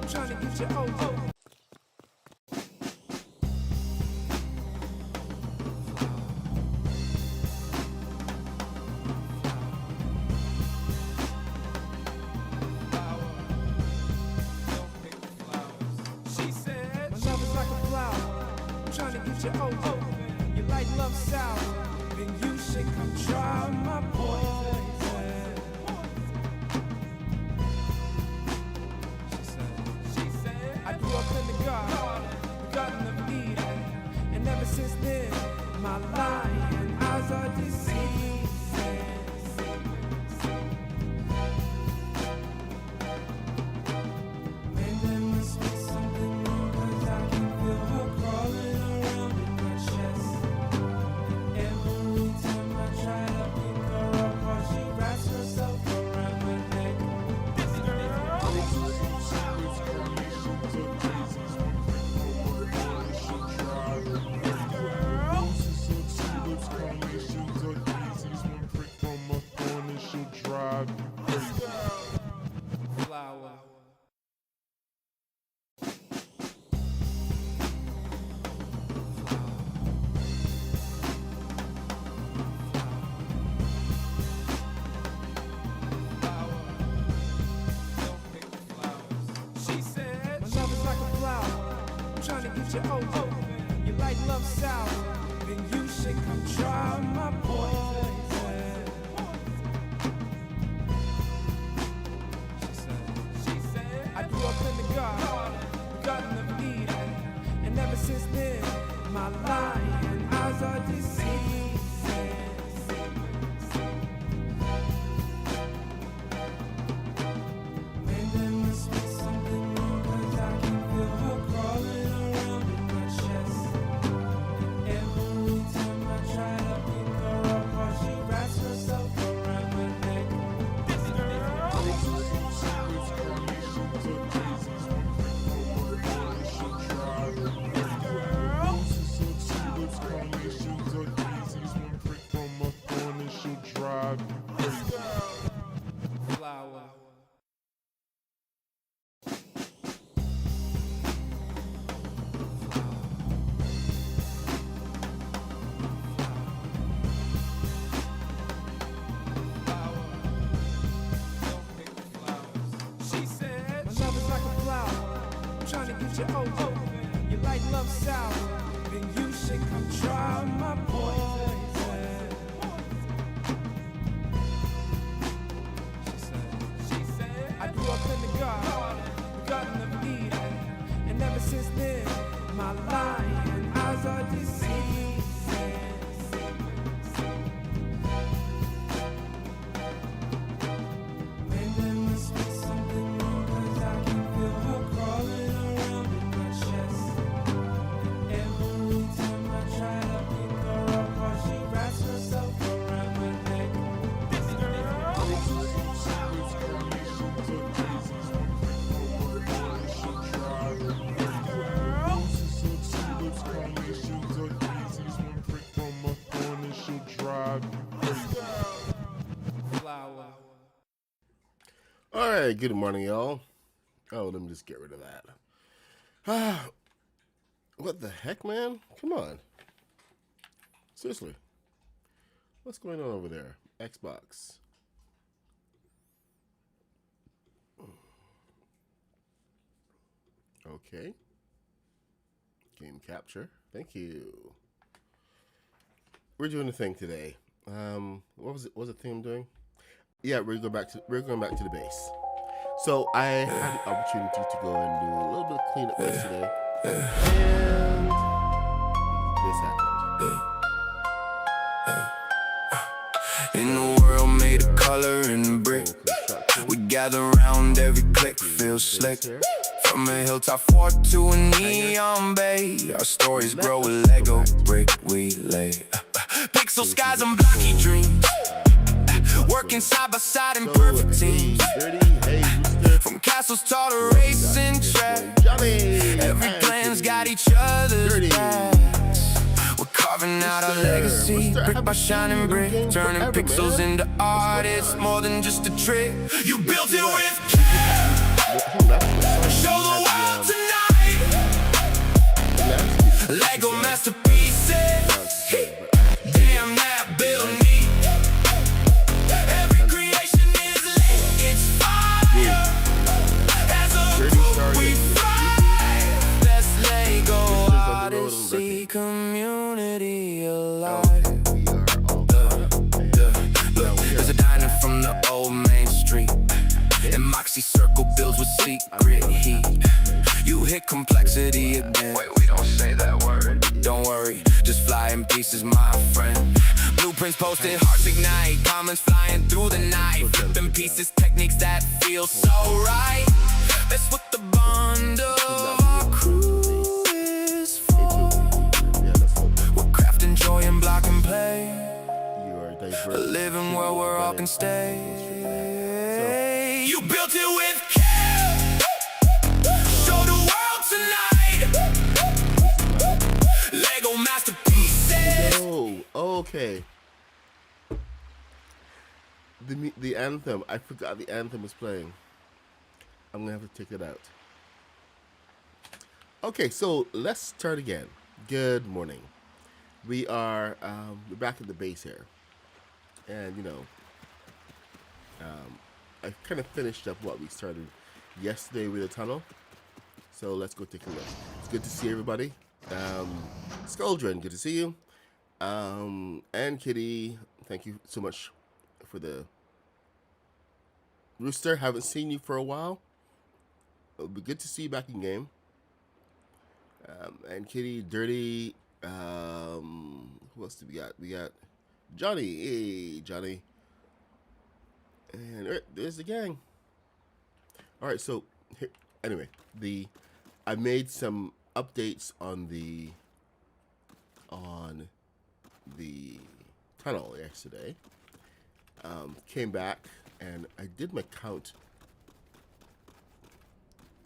trying to get you over. She said, my love is like a flower, I'm trying to get you over. You like love sour, then you should come try my poison. I grew up in the garden of Eden, and ever since then, my lying eyes are deceiving. Man, there must be something wrong, 'cause I can feel her crawling around in my chest. Every time I try to pick her up, while she wraps herself around my neck. This girl. Flower. She said, my love is like a flower, I'm trying to get you over. You like love sour, then you should come try my poison. She said, I grew up in the garden of Eden, and ever since then, my lying eyes are deceiving. Man, there must be something wrong, 'cause I can feel her crawling around in my chest. Every time I try to pick her up, while she wraps herself around my neck. This girl. Flower. She said, my love is like a flower, I'm trying to get you over. You like love sour, then you should come try my poison. She said, I grew up in the garden of Eden, and ever since then, my lying eyes are deceiving. Man, there must be something wrong, 'cause I can feel her crawling around in my chest. Every time I try to pick her up, while she wraps herself around my neck. This girl. Flower. All right, good morning, y'all. Oh, let me just get rid of that. Ah, what the heck, man? Come on. Seriously. What's going on over there? Xbox. Okay. Game capture. Thank you. We're doing a thing today. What was it? What was the thing I'm doing? Yeah, we're going back to the base. So I had the opportunity to go and do a little bit of cleanup yesterday, and this happened. In the world made of color and brick, we gather around, every click feels slick. From a hilltop fort to a neon bay, our stories grow a Lego brick we lay. Pixel skies and blocky dreams, working side by side in perfect teams. From castles tall to racing track, every plan's got each other's backs. We're carving out our legacy, brick by shining brick, turning pixels into art. It's more than just a trick. You built it with care. Show the grit heat. You hit complexity again. Wait, we don't say that word. Don't worry, just fly in pieces, my friend. Blueprints posted, hearts ignite, comments flying through the night. Flipping pieces, techniques that feel so right. That's what the bond of our crew is for. We're crafting joy and block and play. A living world where all can stay. You built it with care. Show the world tonight. Lego masterpieces. Oh, okay. The anthem. I forgot the anthem was playing. I'm gonna have to take it out. Okay, so let's start again. Good morning. We're back at the base here. And, you know, I kind of finished up what we started yesterday with the tunnel. So let's go take a look. It's good to see everybody. Skuldrin, good to see you. And Kitty, thank you so much for the Rooster. Haven't seen you for a while. It'll be good to see you back in game. And Kitty, Dirty. Who else do we got? We got Johnny. Hey, Johnny. And there's the gang. All right, so here, anyway, I made some updates on the tunnel yesterday. Came back and I did my count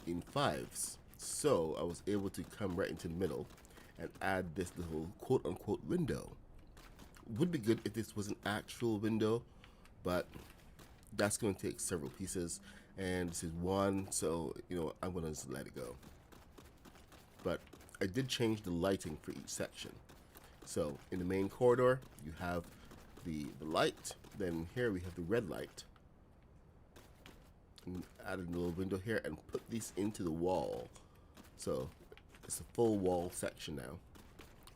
in 5s, so I was able to come right into the middle and add this little quote-unquote window. Would be good if this was an actual window, but that's going to take several pieces, and this is one, so you know I'm going to just let it go. But I did change the lighting for each section. So in the main corridor you have the light, then here we have the red light. And added a little window here and put these into the wall, so it's a full wall section now.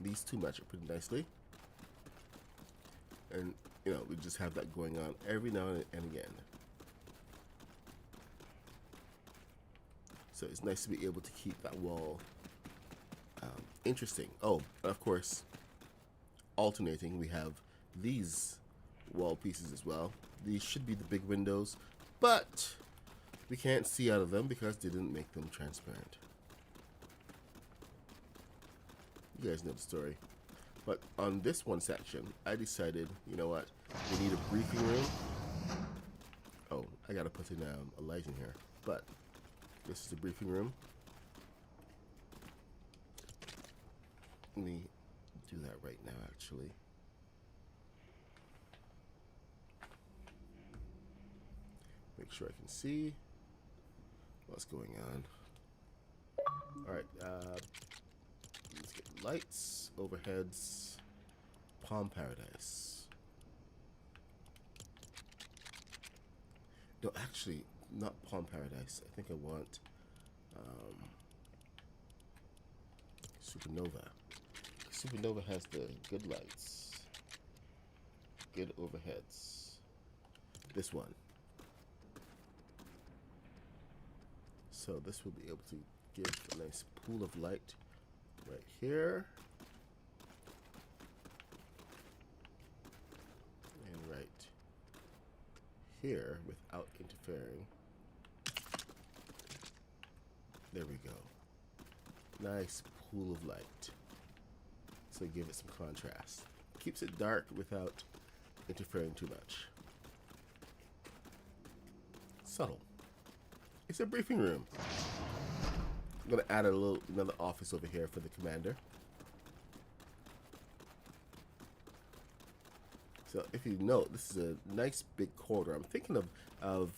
These two match up pretty nicely. And, you know, we just have that going on every now and again. So it's nice to be able to keep that wall interesting. Oh, and of course, alternating, we have these wall pieces as well. These should be the big windows, but we can't see out of them because they didn't make them transparent. You guys know the story. But on this one section, I decided, you know what, we need a briefing room. Oh, I gotta put in a light in here, but this is the briefing room. Let me do that right now, actually. Make sure I can see what's going on. All right, let's get lights, overheads, Palm Paradise. No, actually, not Palm Paradise. I think I want Supernova. Supernova has the good lights, good overheads. This one. So this will be able to give a nice pool of light right here. And right here without interfering. There we go. Nice pool of light. So give it some contrast. Keeps it dark without interfering too much. Subtle. It's a briefing room. I'm gonna add another office over here for the commander. So if you note, this is a nice big corridor. I'm thinking of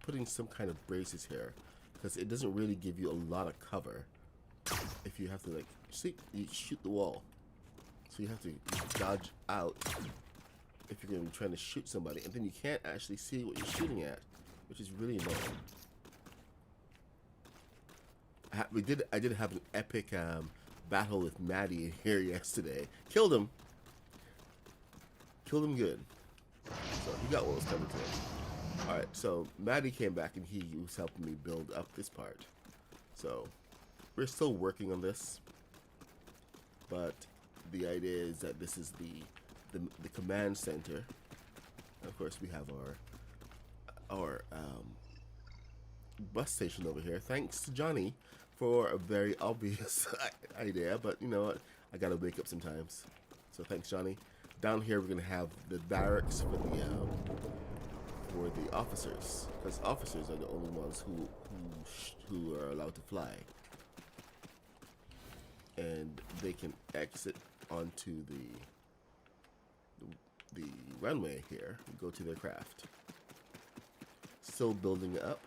putting some kind of braces here, because it doesn't really give you a lot of cover. If you have to, like, see, you shoot the wall, so you have to dodge out if you're gonna be trying to shoot somebody, and then you can't actually see what you're shooting at, which is really annoying. I did have an epic battle with Maddie here yesterday. Killed him good. So he got what was coming to him. Alright, so Maddie came back and he was helping me build up this part. So we're still working on this, but the idea is that this is the command center. Of course, we have our bus station over here. Thanks to Johnny for a very obvious idea, but you know what? I gotta wake up sometimes. So thanks, Johnny. Down here, we're gonna have the barracks for the officers, because officers are the only ones who are allowed to fly, and they can exit onto the runway here and go to their craft. Still building it up.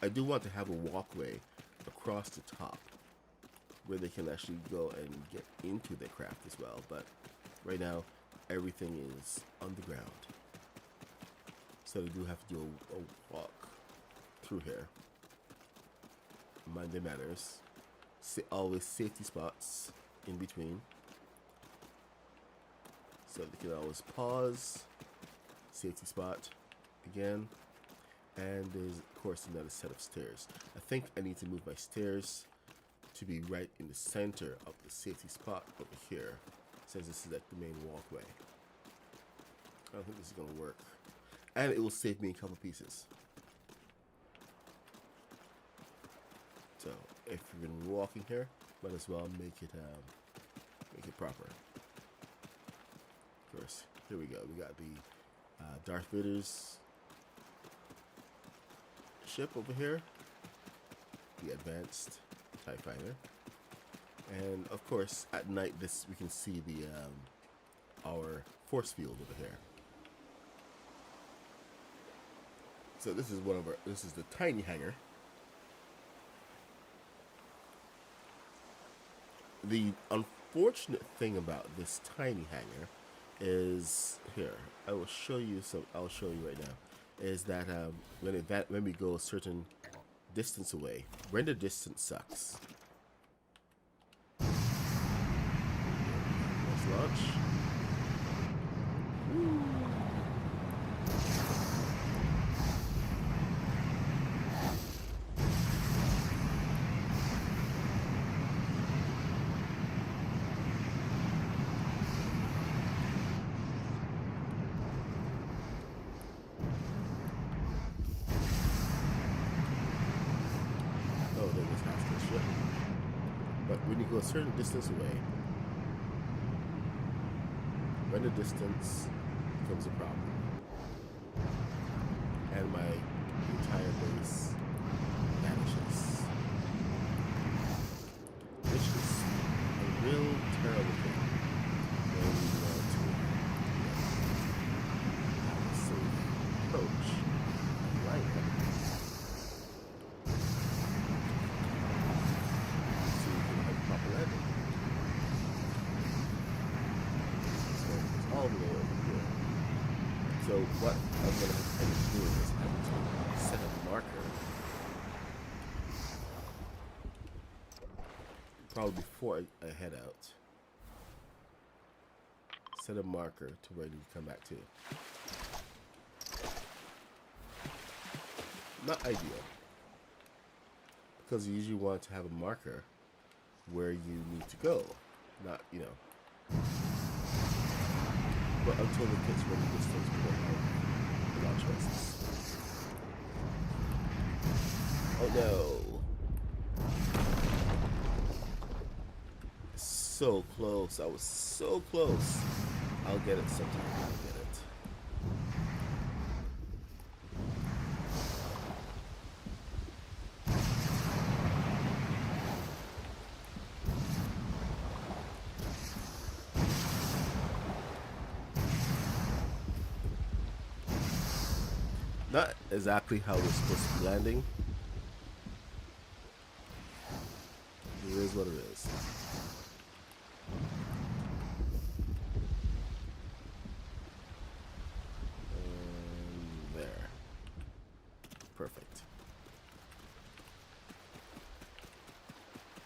I do want to have a walkway across the top where they can actually go and get into their craft as well, but right now everything is on the ground. So they do have to do a walk through here. Mind their manners. Always safety spots in between. So they can always pause. Safety spot again. And there's, of course, another set of stairs. I think I need to move my stairs to be right in the center of the safety spot over here, since this is like the main walkway. I don't think this is going to work. And it will save me a couple pieces. So if you're going to be walking here, might as well make it proper. Of course, here we go. We got the Darth Vader's ship over here, the advanced TIE fighter, and of course at night we can see the our force field over here. So this is the tiny hangar. The unfortunate thing about this tiny hangar is, here, I'll show you right now, is that when we go a certain distance away, render distance sucks. Let's launch. Woo. But when you go a certain distance away, render distance becomes a problem. And my entire base vanishes. Which is a real terrible thing when you want to have a safe approach. Right. So what I'm going to end up doing is having to set a marker, probably before I head out. Set a marker to where I need to come back to. Not ideal, because you usually want to have a marker where you need to go, not, you know. But until it gets ready distance, we don't have a lot of choices. Oh no. So close. I was so close. I'll get it sometime. I'll get it. Not exactly how we're supposed to be landing. It is what it is. And there. Perfect.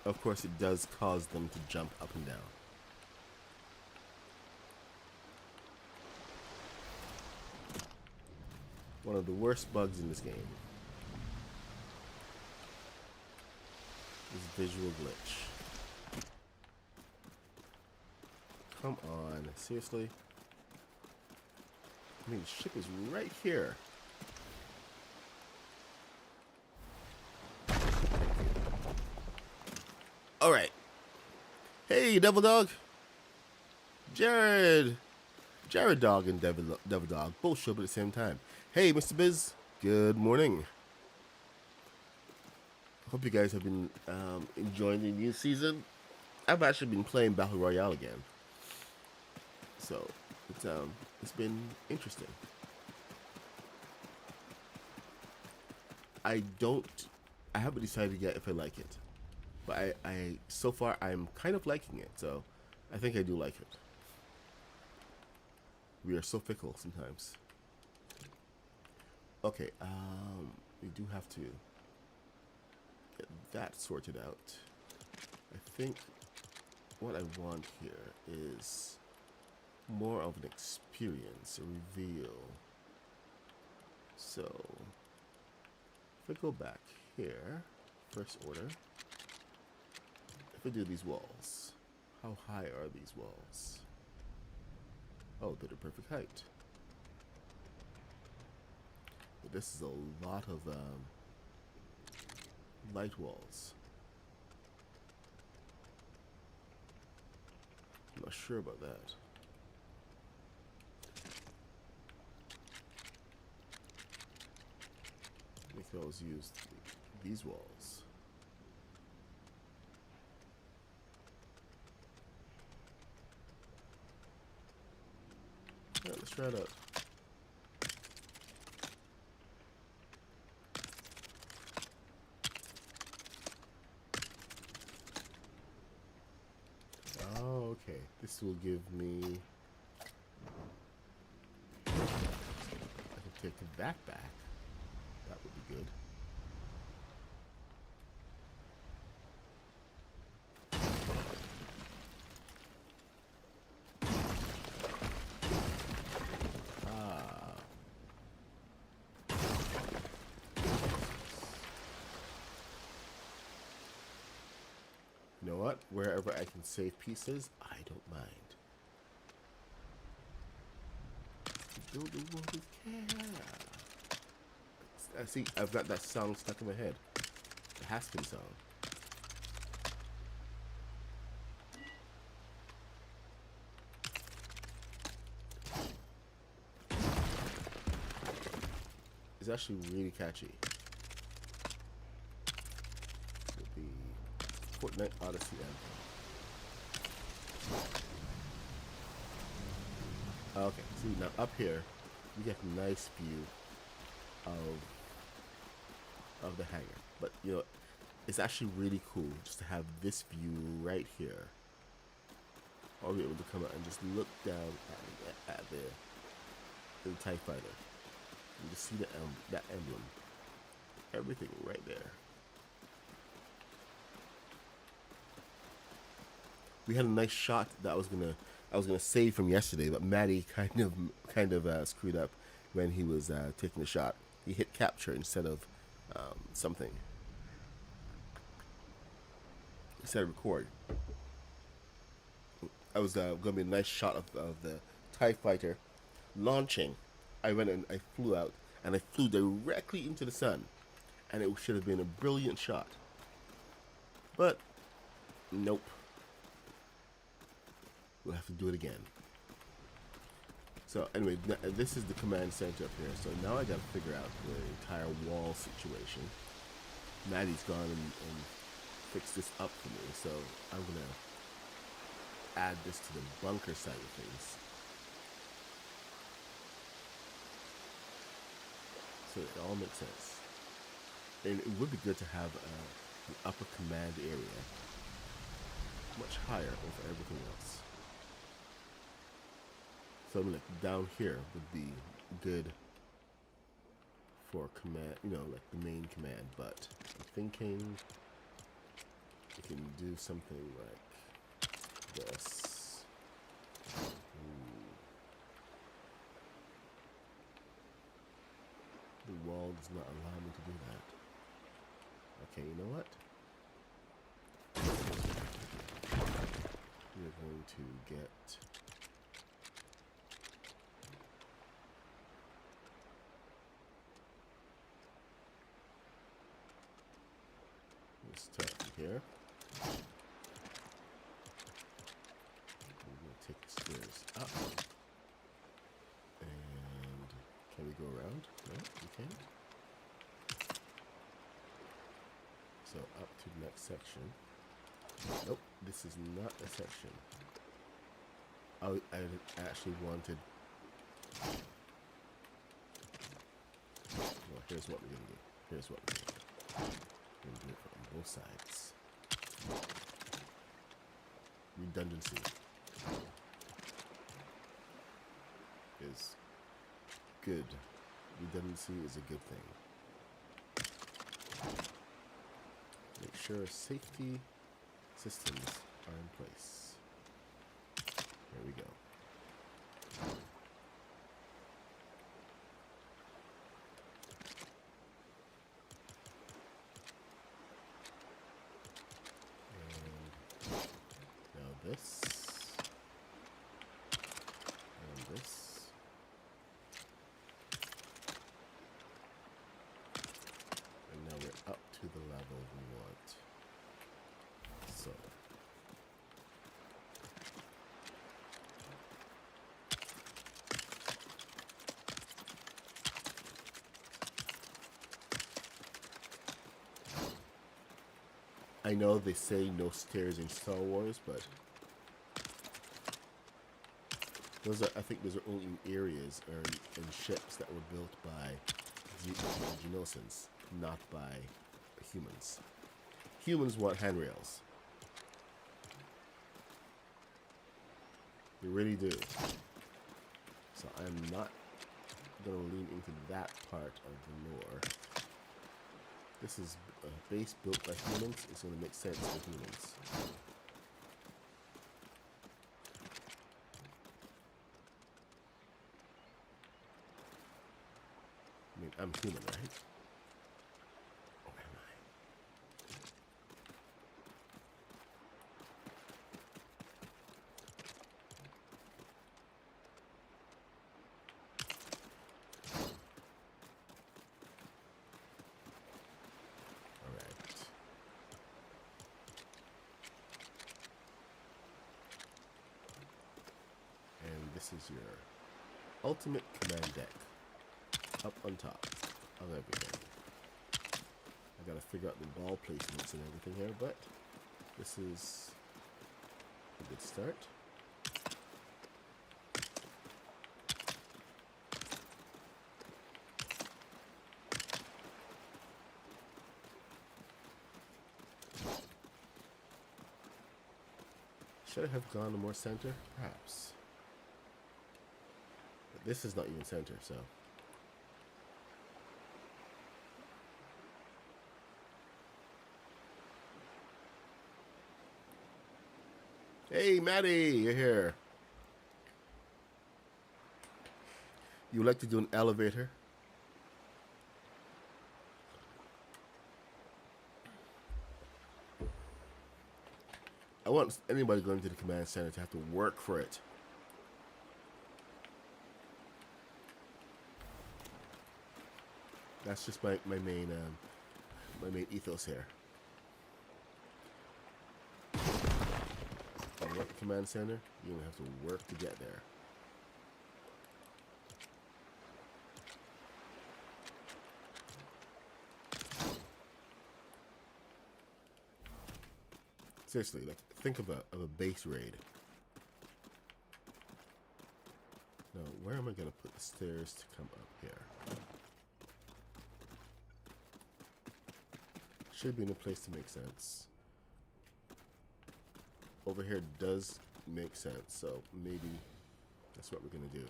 Of course, it does cause them to jump up and down. One of the worst bugs in this game is visual glitch. Come on, seriously? I mean, the ship is right here. All right. Hey, Devil Dog. Jared Dog and Devil Dog both show up at the same time. Hey, Mr. Biz. Good morning. Hope you guys have been enjoying the new season. I've actually been playing Battle Royale again, so it's been interesting. I haven't decided yet if I like it, but I so far I'm kind of liking it, so I think I do like it. We are so fickle sometimes. Okay, we do have to get that sorted out. I think what I want here is more of an experience, a reveal. So, if I go back here, first order, if I do these walls, how high are these walls? Oh, they're the perfect height. But this is a lot of light walls. I'm not sure about that. We can always use these walls. Yeah, let's try it out. Oh, okay. This will give me... I can take that back. That would be good. You know what? Wherever I can save pieces, I don't mind. Build the world with care. I see, I've got that song stuck in my head. The Haskin song. It's actually really catchy. The Fortnite Odyssey anthem. Okay, see now up here, you get a nice view of the hangar. But you know, it's actually really cool just to have this view right here. I'll be able to come out and just look down at the TIE fighter. You just see that emblem. Everything right there. We had a nice shot that I was gonna save from yesterday, but Maddie kind of screwed up when he was taking the shot. He hit capture instead of something. Instead of record. I was gonna be a nice shot of the TIE fighter launching. I went and I flew out and I flew directly into the sun, and it should have been a brilliant shot. But nope. We'll have to do it again. So anyway, this is the command center up here. So now I gotta figure out the entire wall situation. Maddie's gone and fixed this up for me, so I'm gonna add this to the bunker side of things. So it all makes sense. And it would be good to have an upper command area much higher over everything else. So like down here would be good for command, you know, like the main command, but I'm thinking you can do something like this. does not allow me to do that. Okay, you know what? We're going to get this start from here. We're going to take the stairs up. And can we go around? No, we can't. So up to the next section. Nope, this is not a section. I actually wanted. Well, here's what we're gonna do. Here's what we're gonna do. We're gonna do it on both sides. Redundancy is good. Redundancy is a good thing. Make sure safety systems are in place. There we go. And now this. And this. And now we're up to the level we want. So. I know they say no stairs in Star Wars, but those are, I think those are only in areas or in ships that were built by Geonosians, not by humans. Humans want handrails. They really do. So I'm not going to lean into that part of the lore. This is a base built by humans. It's going to make sense for humans. I mean, I'm human, right? Or am I? This is your ultimate command deck up on top of everything. I gotta figure out the ball placements and everything here, but this is a good start. Should I have gone more center? Perhaps. But this is not even center, so. Hey, Maddie, you're here. You would like to do an elevator? I want anybody going to the command center to have to work for it. That's just my main ethos here. If I work the command center, you don't have to work to get there. Seriously, like think of a base raid. Now, where am I gonna put the stairs to come up here? Should be in a place to make sense. Over here does make sense, so maybe that's what we're gonna do.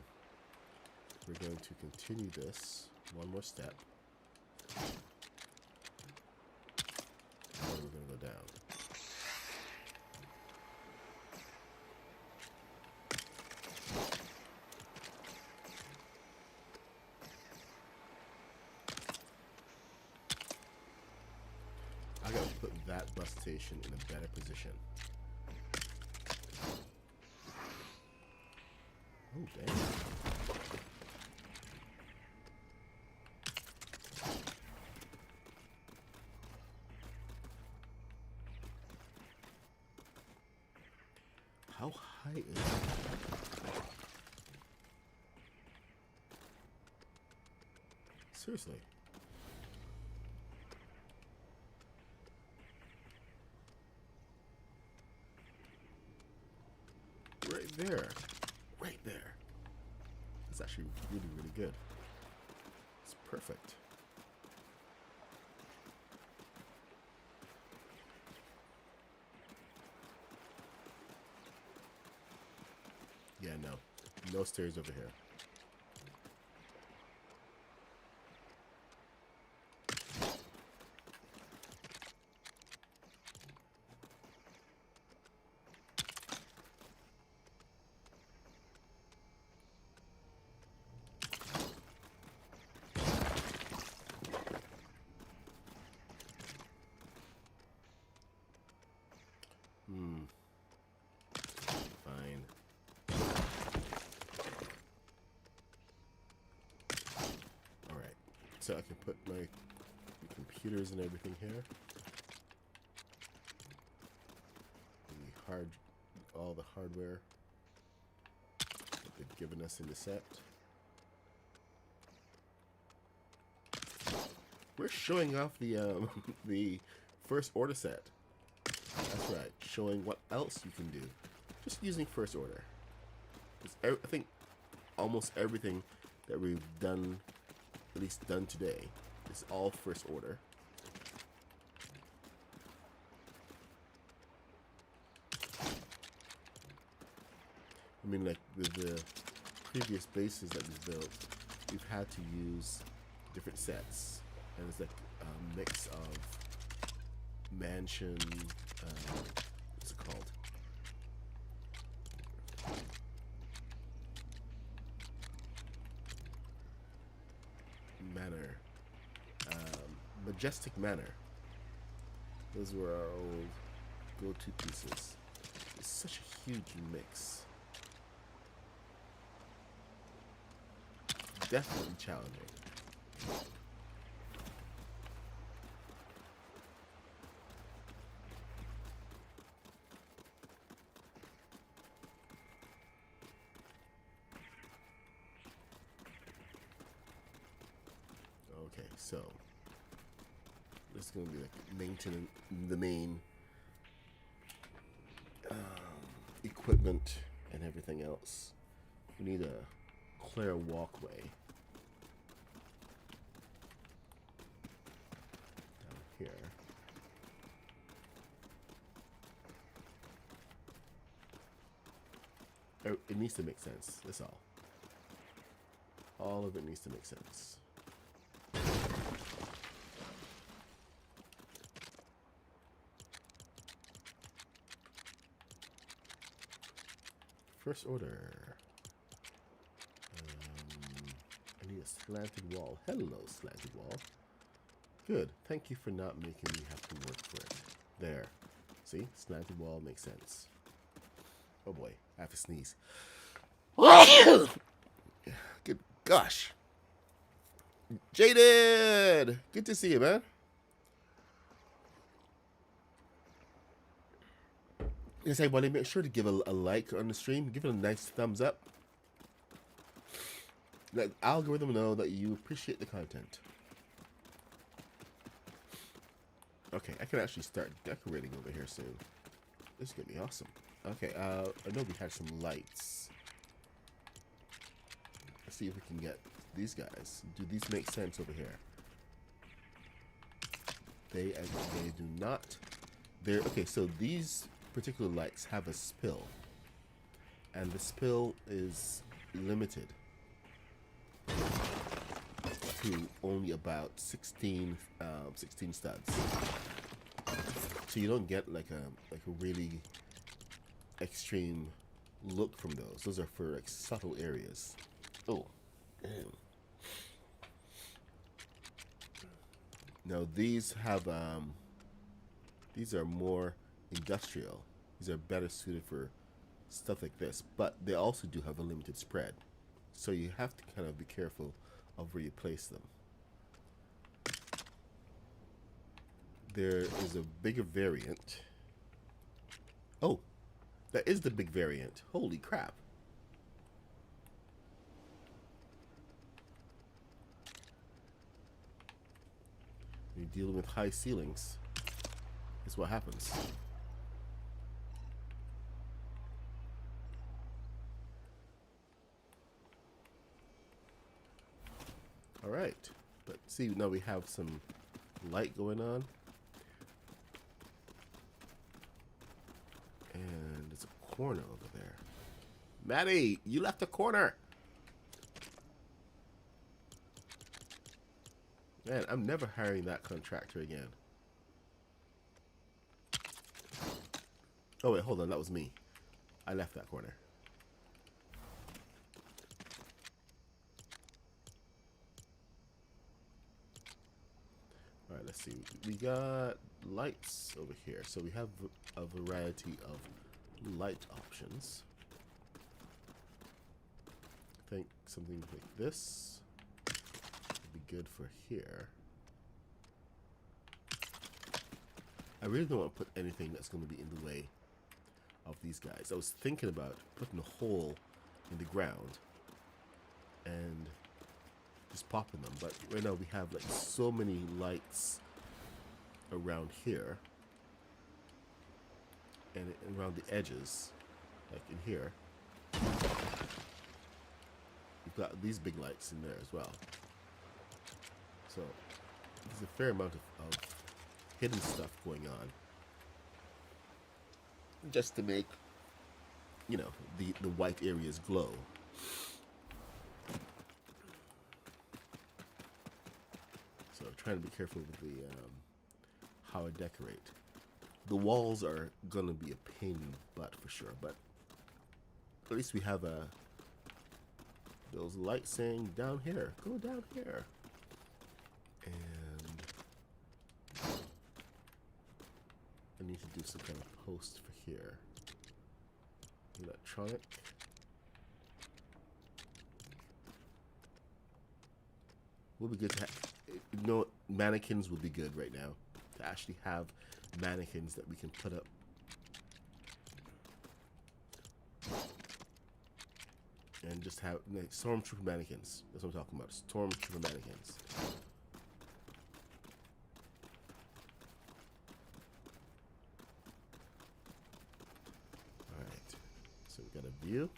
We're going to continue this one more step. And then we're gonna go down. put that bus station in a better position. Oh, damn. How high is it? Seriously. Right there. Right there. That's actually really, really good. It's perfect. Yeah, no. No stairs over here. Fine. Alright. So I can put my computers and everything here. All the hardware that they've given us in the set. We're showing off the the first order set. That's right, showing what else you can do just using first order. I think almost everything that we've done, at least done today, is all first order. I mean, like with the previous bases that we've built, we've had to use different sets, and it's like a mix of mansion, what's it called? Manor, majestic manor. Those were our old go-to pieces. It's such a huge mix. Definitely challenging. Okay, so this is going to be like maintenance, the main equipment and everything else. We need a clear walkway down here. It needs to make sense, that's all. All of it needs to make sense. First order. I need a slanted wall. Hello, slanted wall. Good. Thank you for not making me have to work for it. There. See? Slanted wall makes sense. Oh boy. I have to sneeze. Good gosh. Jaded! Good to see you, man. Yes, everybody, make sure to give a like on the stream. Give it a nice thumbs up. Let the algorithm know that you appreciate the content. Okay, I can actually start decorating over here soon. This is gonna be awesome. Okay, I know we had some lights. Let's see if we can get these guys. Do these make sense over here? They do not. They're okay. So these particular lights have a spill, and the spill is limited to only about 16 studs. So you don't get like a really extreme look from those. Those are for like subtle areas. Oh, damn. Now these have These are more industrial. These are better suited for stuff like this, but they also do have a limited spread. So you have to kind of be careful of where you place them. There is a bigger variant. Oh, that is the big variant. Holy crap. When you're dealing with high ceilings, that's what happens. All right, but see, now we have some light going on. And there's a corner over there. Maddie, you left a corner. Man, I'm never hiring that contractor again. Oh wait, hold on, that was me. I left that corner. All right, let's see. We got lights over here. So we have a variety of light options. I think something like this would be good for here. I really don't want to put anything that's going to be in the way of these guys. I was thinking about putting a hole in the ground and just popping them, but right now we have like so many lights around here and around the edges, like in here. We've got these big lights in there as well, so there's a fair amount of hidden stuff going on, just to make, you know, the white areas glow. So I'm trying to be careful with the how I decorate. The walls are gonna be a pain in the butt for sure, but at least we have those lights saying down here, go down here. And I need to do some kind of post for here. Electronic. Would be good to have, you know, mannequins would be good right now. To actually have mannequins that we can put up. And just have like, stormtrooper mannequins. That's what I'm talking about. Stormtrooper mannequins. Alright. So we got a view.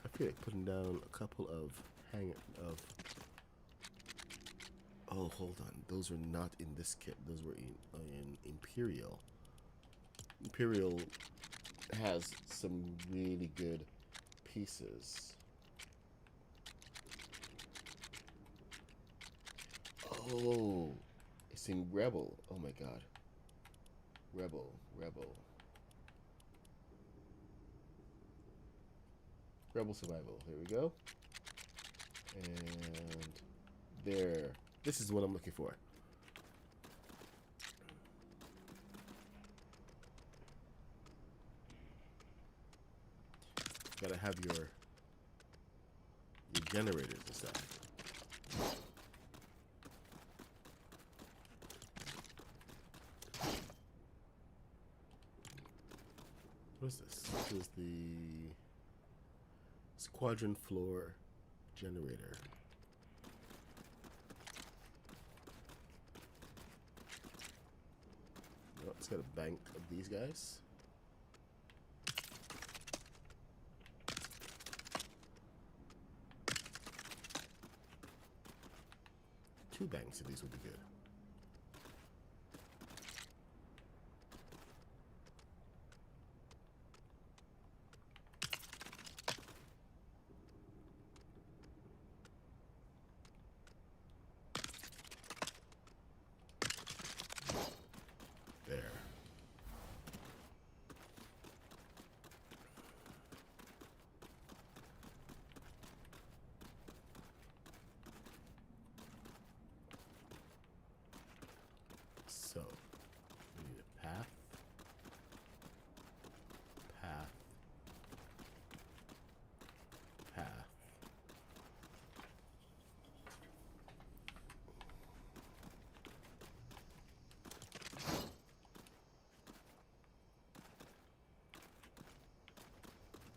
I feel like putting down a couple of oh, hold on. Those are not in this kit. Those were in Imperial. Imperial has some really good pieces. Oh, it's in Rebel. Oh my god. Rebel. Rebel Survival. Here we go. And there. This is what I'm looking for. Gotta have your generators and stuff. What is this? This is the Squadron Floor generator. Oh, it's got a bank of these guys. Two banks of these would be good. There.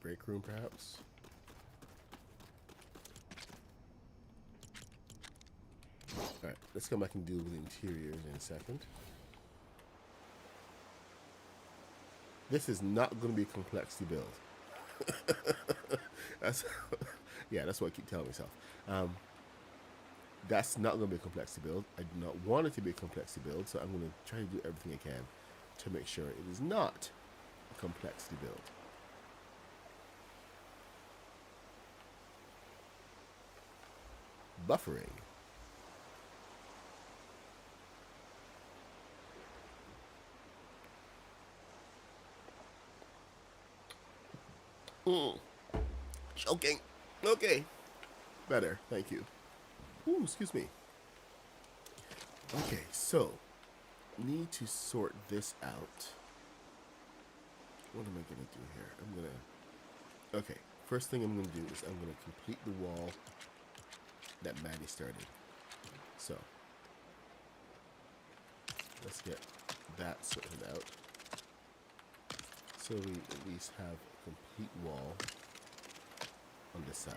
break room, perhaps. Alright, let's come back and deal with the interiors in a second. This is not going to be a complexity build. That's yeah, that's what I keep telling myself. That's not going to be a complexity build. I do not want it to be a complexity build, so I'm going to try to do everything I can to make sure it is not a complexity build. Buffering. Choking. Okay. Better. Thank you. Ooh, excuse me. Okay, so need to sort this out. What am I gonna do here? Okay, first thing I'm gonna do is I'm gonna complete the wall that Maddie started. So let's get that sorted out. So we at least have a complete wall on this side.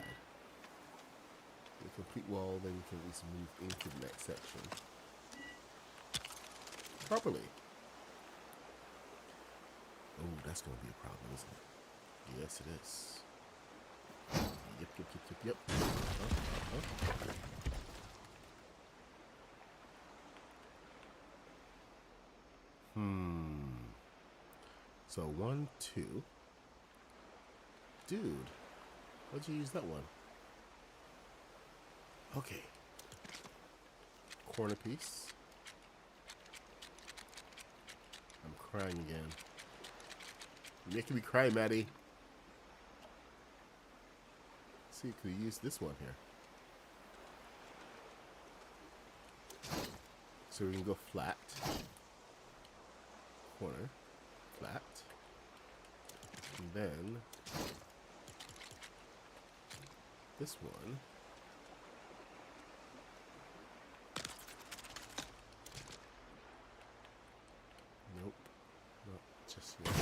The complete wall, then we can at least move into the next section properly. Oh, that's going to be a problem, isn't it? Yes, it is. Yep. So 1, 2. Dude, why'd you use that one? Okay. Corner piece. I'm crying again. You're making me cry, Maddie. See, could we use this one here? So we can go flat. Corner. Flat. And then this one. Nope. Not just yet.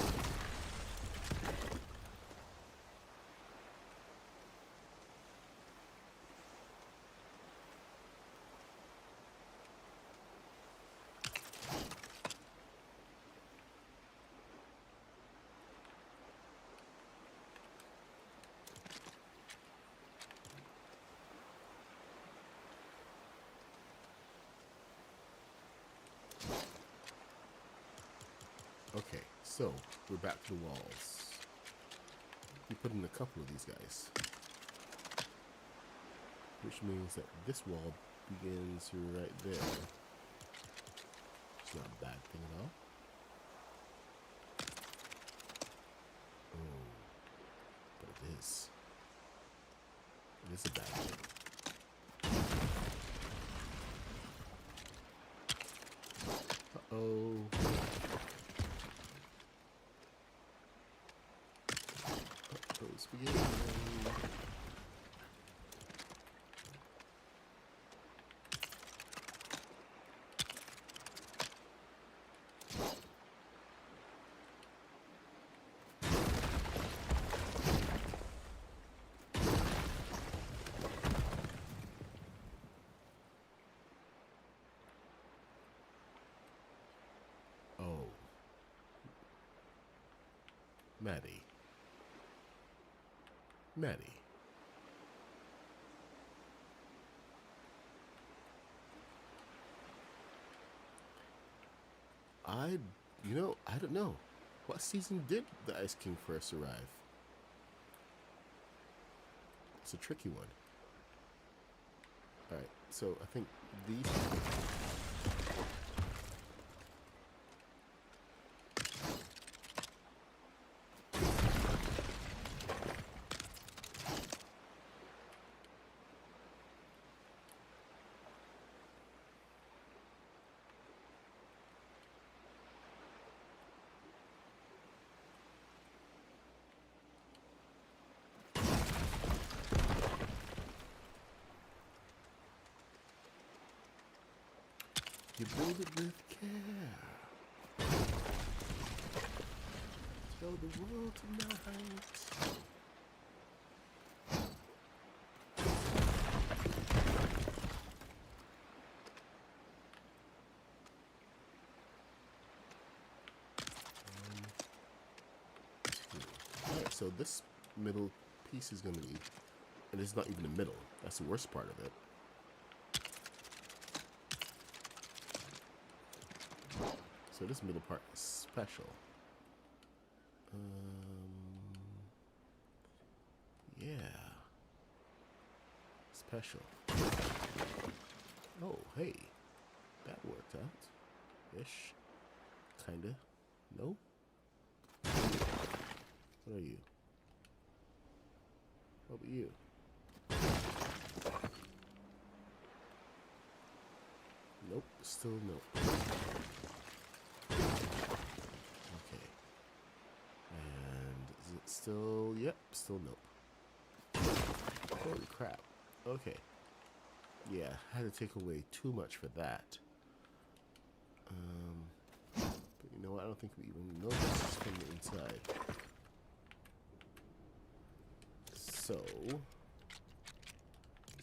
Okay, so we're back to the walls. We put in a couple of these guys, which means that this wall begins right there. It's not a bad thing at all. Oh, but it is. It is a bad thing. Uh-oh. Spaghetti. Oh. Maddie. I don't know. What season did the Ice King first arrive? It's a tricky one. Alright, so I think these... You build it with care. Tell the world tonight. so this middle piece is going to be, and it's not even the middle. That's the worst part of it. So this middle part is special. Yeah. Special. Oh, hey. That worked out. Ish. Kinda. No? What are you? What about you? Nope. Still no. Okay. And is it still... Yep. Still nope. Holy crap. Okay. Yeah, I had to take away too much for that. But you know what? I don't think we even know this is from the inside. So,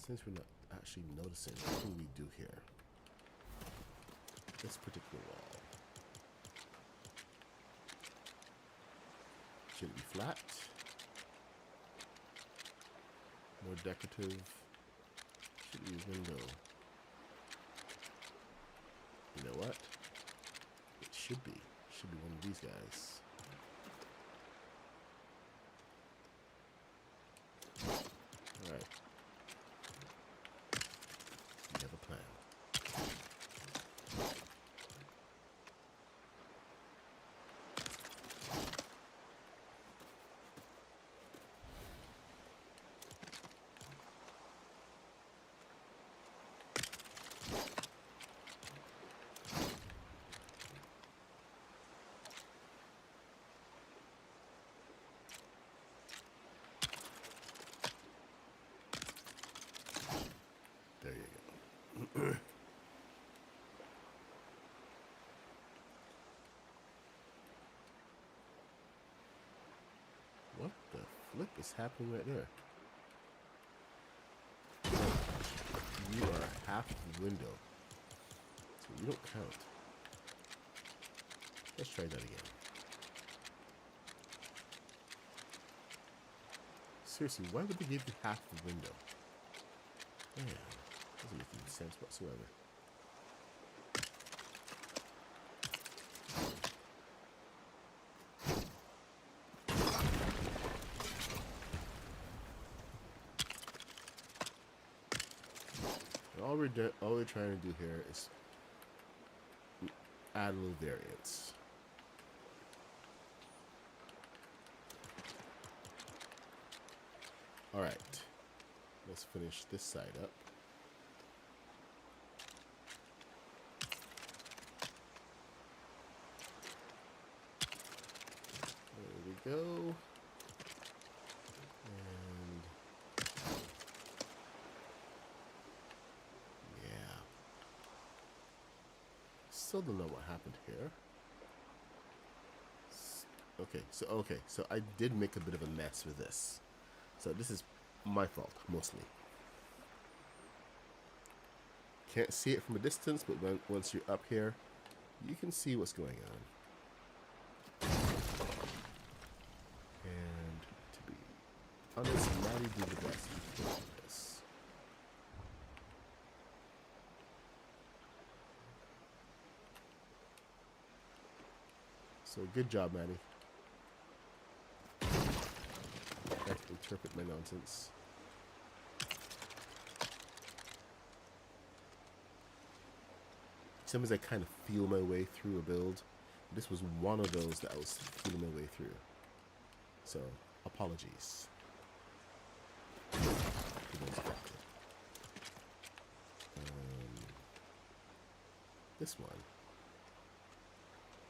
since we're not actually noticing, what can we do here? This particular wall. Should it be flat? More decorative? Should be a window. You know what? It should be. Should be one of these guys. Alright. We have a plan. There you go. What the flip is happening right there? You are half the window, so you don't count. Let's try that again. Seriously, why would they give you half the window? Man, doesn't make any sense whatsoever. And all we're trying to do here is add a little variance. All right, let's finish this side up. There we go. And yeah. Still don't know what happened here. Okay, so I did make a bit of a mess with this. So this is my fault, mostly. Can't see it from a distance, but once you're up here, you can see what's going on. And to be honest, Maddie did the best he could with this. So good job, Maddie. I can interpret my nonsense. Sometimes I kind of feel my way through a build. This was one of those that I was feeling my way through. So, apologies. This one.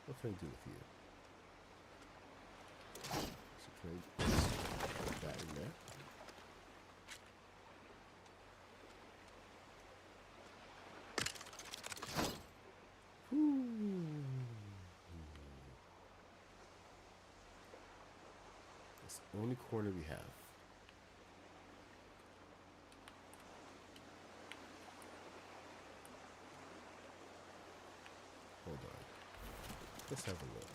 What can I do with you? So can I put that in there? That's the only corner we have. Hold on. Let's have a look.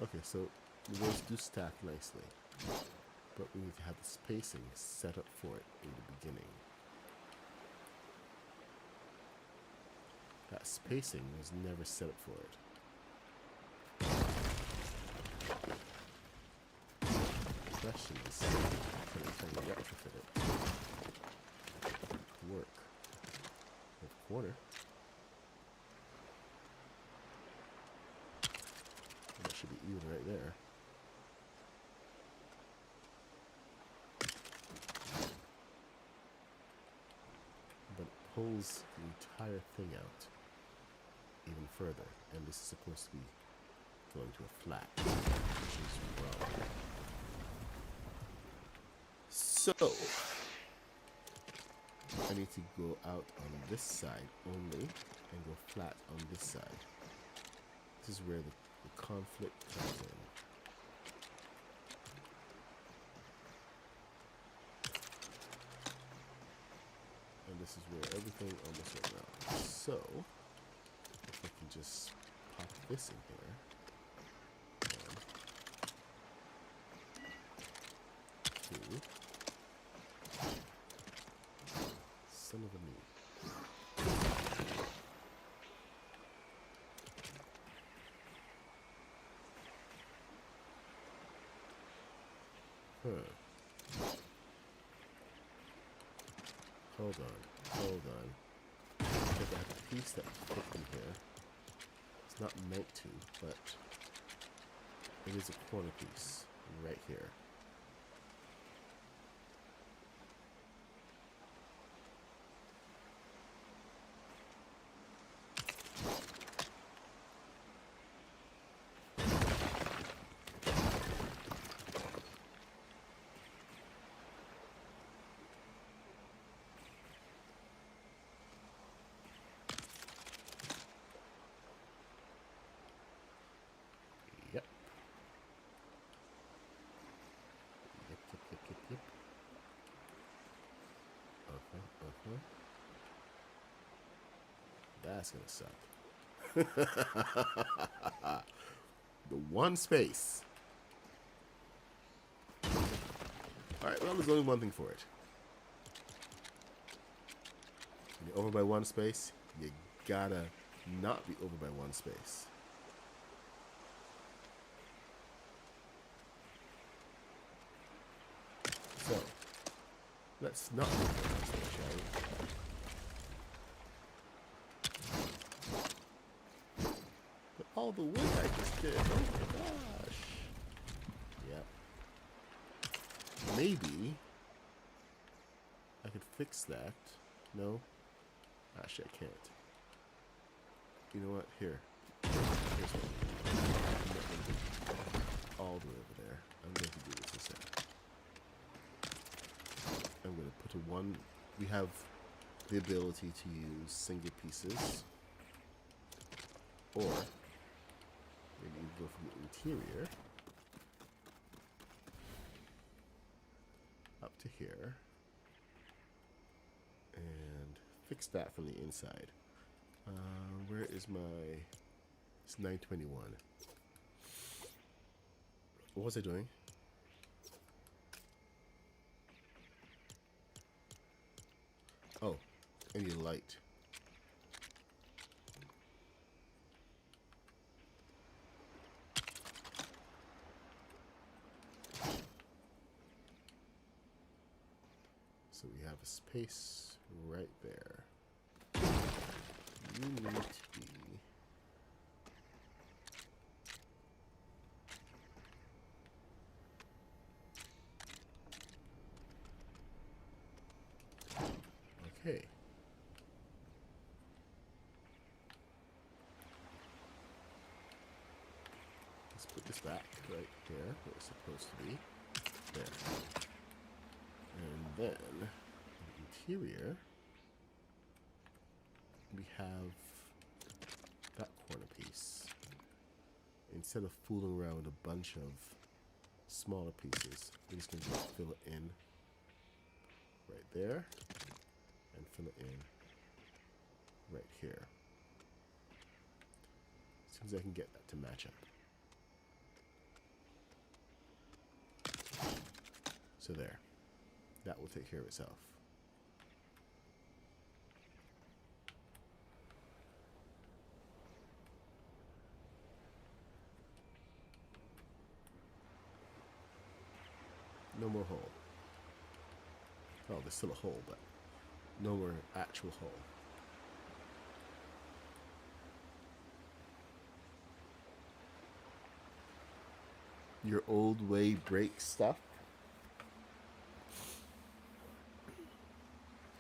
Okay, so the rows do stack nicely, but we need to have the spacing set up for it in the beginning. That spacing was never set up for it. The question is, can we retrofit it to work? The corner. That should be even right there. But it pulls the entire thing out even further, and this is supposed to be going to a flat, which is wrong. So I need to go out on this side only and go flat on this side. This is where the conflict comes in. And this is where everything almost went wrong. So if I can just pop this in here. One, two. Son of a knee. Hold on. Because I have a piece that put in here. It's not meant to, but it is a corner piece right here. Yep. Yep. That's gonna suck. The one space. Alright, well, there's only one thing for it. When you're over by one space, you gotta not be over by one space. So, let's not move by one space, shall we? But all the wood I just did, oh my gosh. Yep. Maybe I could fix that. No? Actually, I can't. You know what? Here. Here's one. I'm not going to do all the way over there. I'm going to do this instead. I'm going to put a one. We have the ability to use single pieces, or maybe we go from the interior up to here and fix that from the inside. Where is my... It's 921. What was I doing? Oh, I need a light. So we have a space right there. You need to be... Okay. Let's put this back right here, where it's supposed to be. There. And then, the interior, we have that corner piece. Instead of fooling around with a bunch of smaller pieces, we're just going to fill it in right there, and fill it in right here. As soon as I can get that to match up. So there. That will take care of itself. No more hole. Oh, there's still a hole, but no more actual hole. Your old way brake stuff.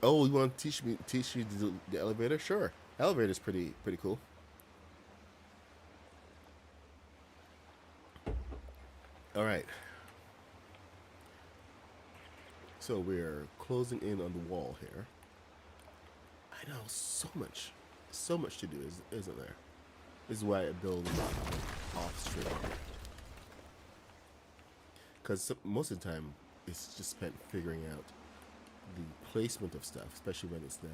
Oh, you want to teach me to do the elevator? Sure. Elevator's pretty cool. All right. So we're closing in on the wall here. I know, so much to do, isn't there? This is why I build a lot off stream. Because most of the time, it's just spent figuring out the placement of stuff, especially when it's now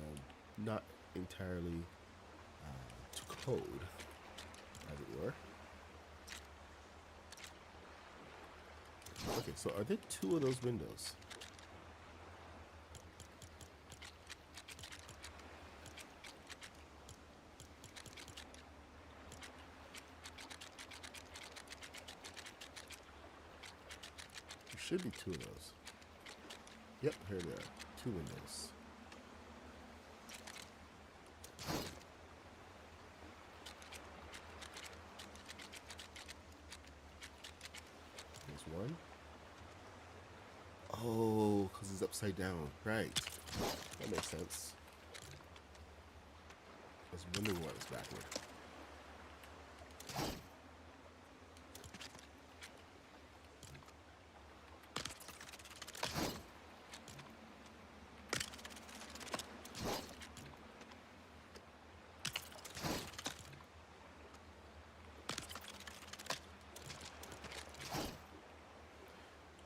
not entirely to code, as it were. Okay, so are there two of those windows? There should be two of those. Yep, here they are. Two windows. There's one. Oh, because it's upside down. Right. That makes sense. I was wondering why it's backward.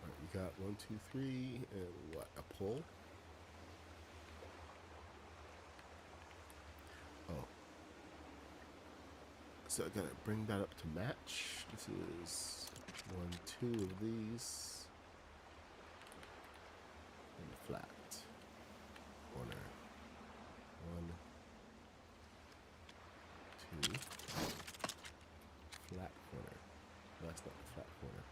Alright, you got 1, 2, 3, and what? A pole? Oh. So I gotta bring that up to match. This is 1, 2 of these. And a flat corner. 1, 2. Flat corner. That's not the flat corner.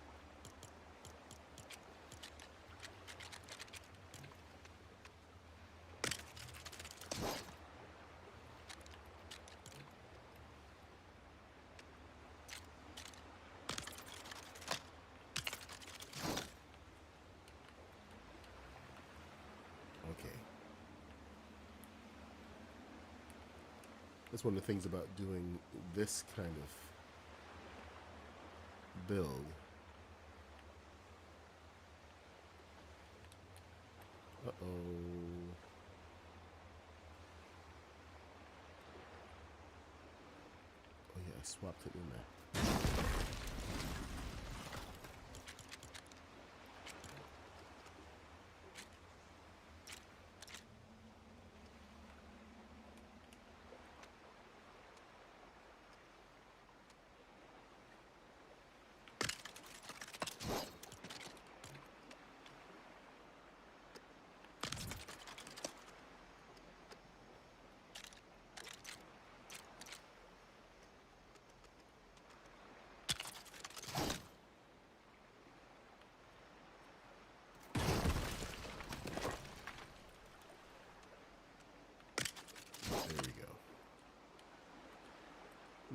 Okay. That's one of the things about doing this kind of build. Uh-oh. Oh yeah, I swapped it in there. There we go.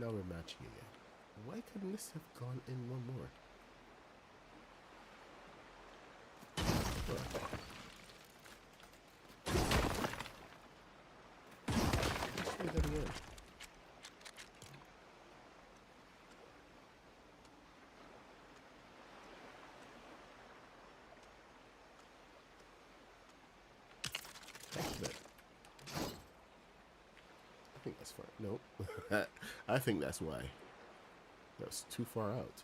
Now we're matching again. Why couldn't this have gone in one more? Huh. Let's try that again. That's it. I think that's fine. Nope. I think that's why. That was too far out.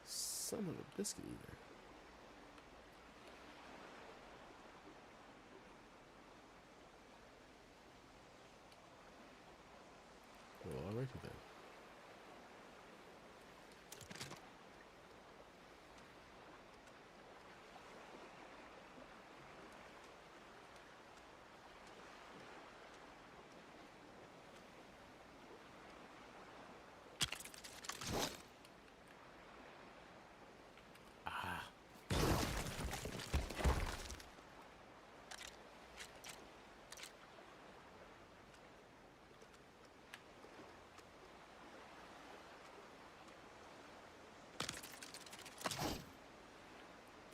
Son of a biscuit eater. Well, alrighty then.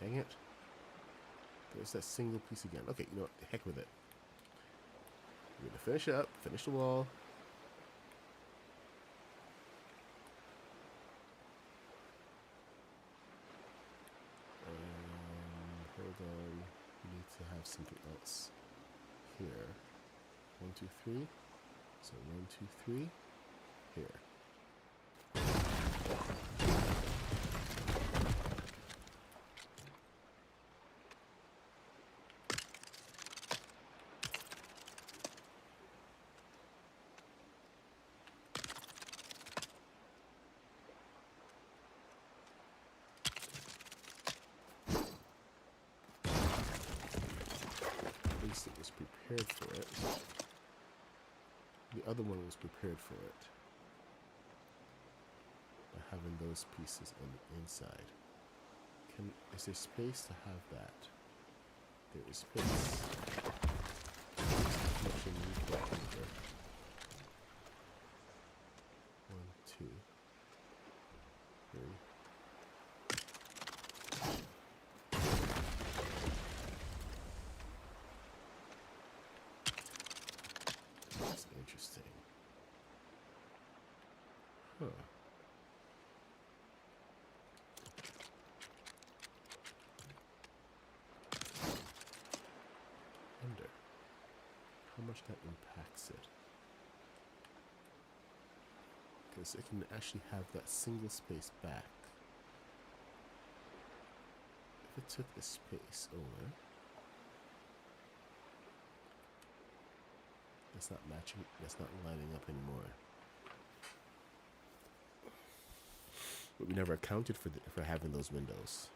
Dang it. There's that single piece again. Okay, you know what? Heck with it. We're going to finish up. Finish the wall. Hold on. We need to have something else here. 1, 2, 3. So 1, 2, 3. Here. At least it was prepared for it. The other one was prepared for it. By having those pieces on the inside. Is there space to have that? There is space. Connection need that over. 1, 2, 3. That's interesting. Huh. Wonder how much that impacts it. Because it can actually have that single space back. If it took the space over, that's not matching, that's not lining up anymore. But we never accounted for having those windows.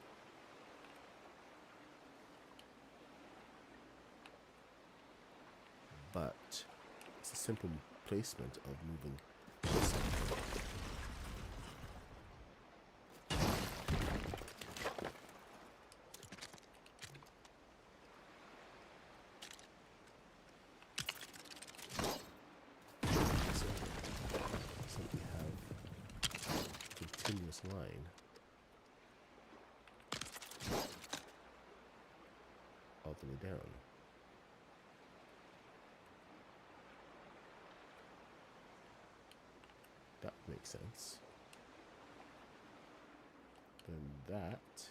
But it's a simple placement of moving this. So we have a continuous line all the way down. That makes sense. Then that.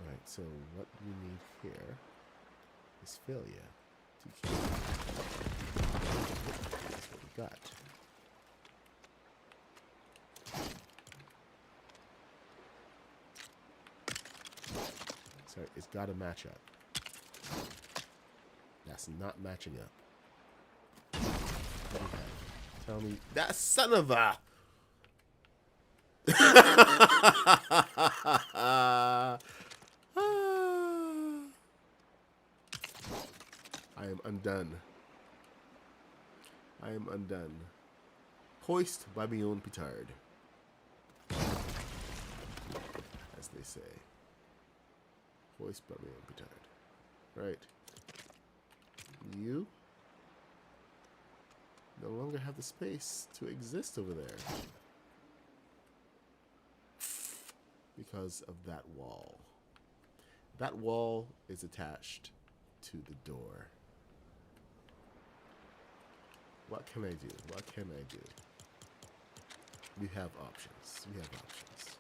Alright, so what we need here is failure. That's what we got. So it's got to match up. That's not matching up. Tell me that son of a. I am undone. I am undone. Hoist by my own petard. As they say. Hoist by my own petard. Right. You no longer have the space to exist over there. Because of that wall. That wall is attached to the door. What can I do? What can I do? We have options. We have options.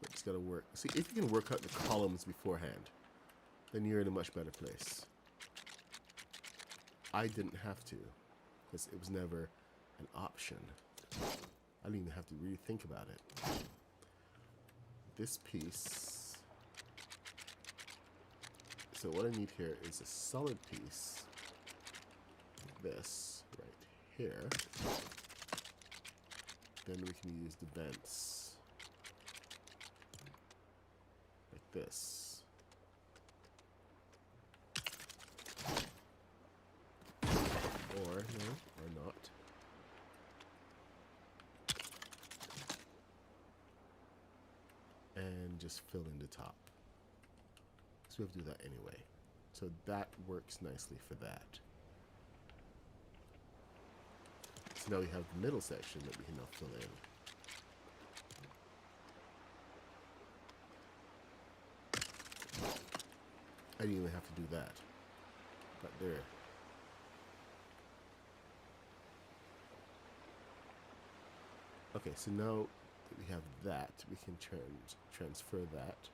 But it's gotta work. See, if you can work out the columns beforehand, then you're in a much better place. I didn't have to, because it was never an option. I didn't even have to really think about it. This piece. So what I need here is a solid piece. Like this, right here. Then we can use the vents. Like this. Or, no, or not. And just fill in the top. So we have to do that anyway. So that works nicely for that. So now we have the middle section that we can now fill in. I didn't even have to do that. But there. Okay, so now that we have that, we can transfer that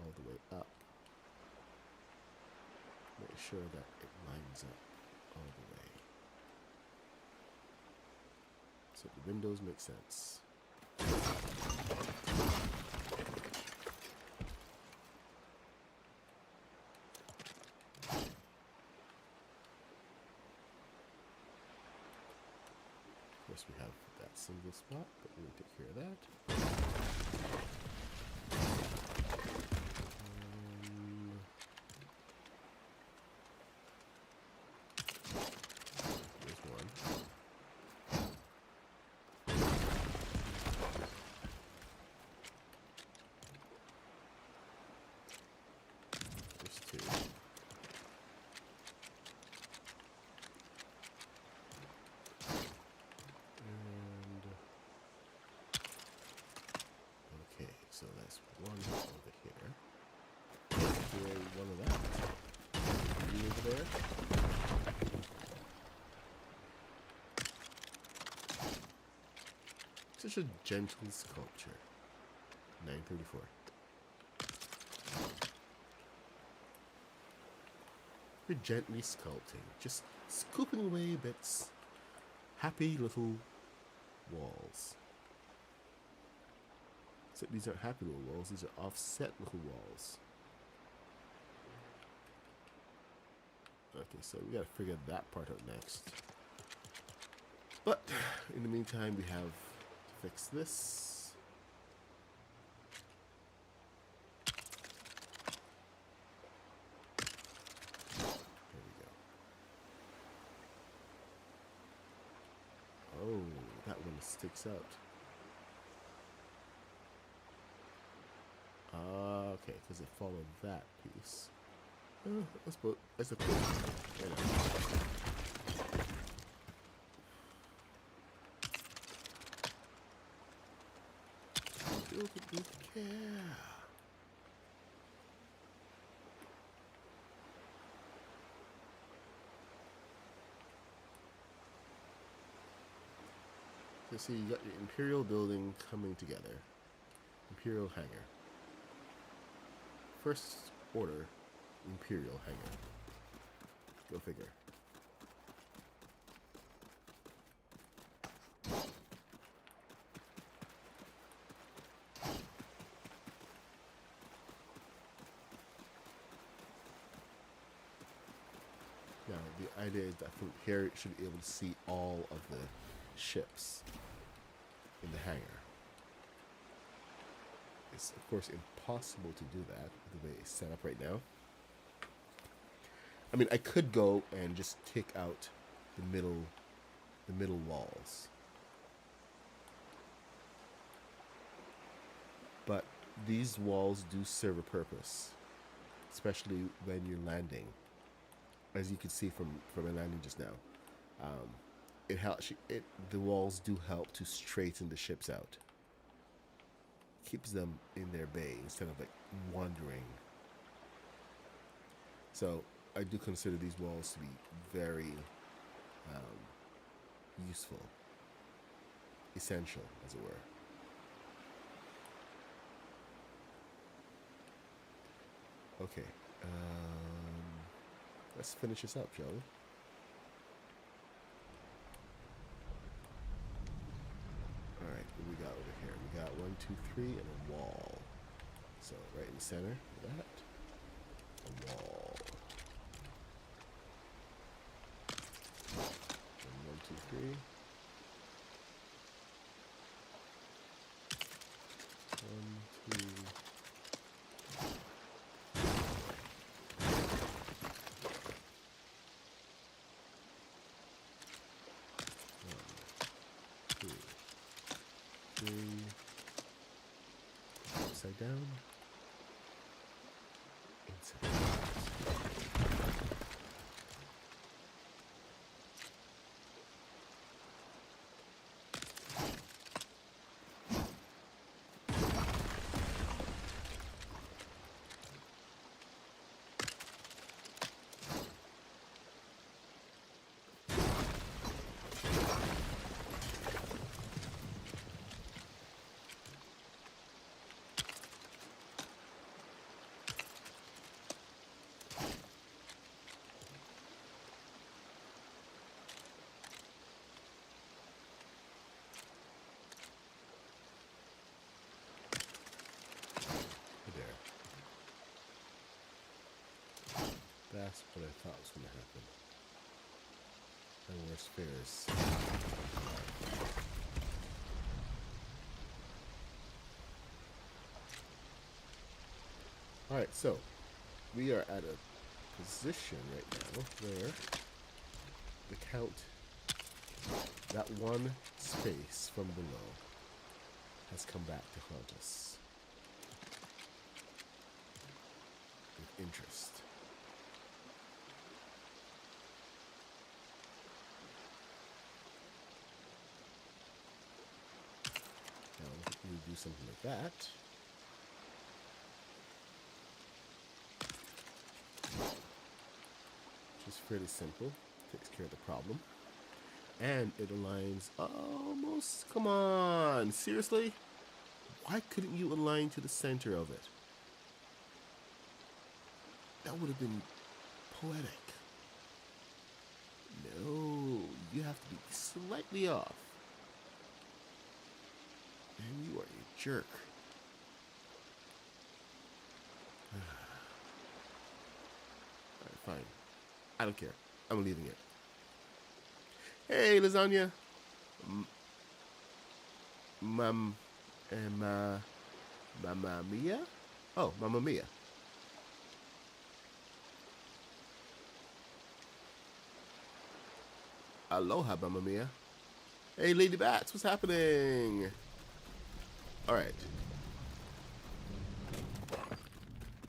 all the way up. Make sure that it lines up all the way. So the windows make sense. Of course, we have that single spot, but we'll take care of that. There's one. There's two. Okay, so that's one over here. One of that. You over there? Such a gentle sculpture. 934. We're gently sculpting, just scooping away bits. Happy little walls. Except these aren't happy little walls, these are offset little walls. Okay, so we gotta figure that part out next. But in the meantime, we have to fix this. There we go. Oh, that one sticks out. Okay, because it followed that piece. I suppose. Build it with care. So see, you got your Imperial building coming together. Imperial hangar. First order Imperial hangar. Go figure. Now, the idea is that from here you should be able to see all of the ships in the hangar. It's of course impossible to do that the way it's set up right now. I mean, I could go and just take out the middle walls. But these walls do serve a purpose, especially when you're landing. As you can see from my landing just now, it helps. The walls do help to straighten the ships out. Keeps them in their bay instead of like wandering. So I do consider these walls to be very useful, essential, as it were. Okay, let's finish this up, shall we? All right, what we got over here? We got 1, 2, 3, and a wall. So right in the center of that, a wall. And 1, 2, 3. 1, 2. Upside down. Inside out. That's what I thought was going to happen. And where's Ferris? Alright, so we are at a position right now where the count, that one space from below, has come back to haunt us with interest. Now, if we do something like that, which is fairly simple, takes care of the problem, and it aligns almost. Come on, seriously? Why couldn't you align to the center of it? That would have been poetic. No, you have to be slightly off. And you are a jerk. Alright, fine. I don't care. I'm leaving it. Hey, lasagna. Mamma mia? Oh, Mamma Mia. Aloha, Mamma Mia. Hey, Lady Bats, what's happening? Alright.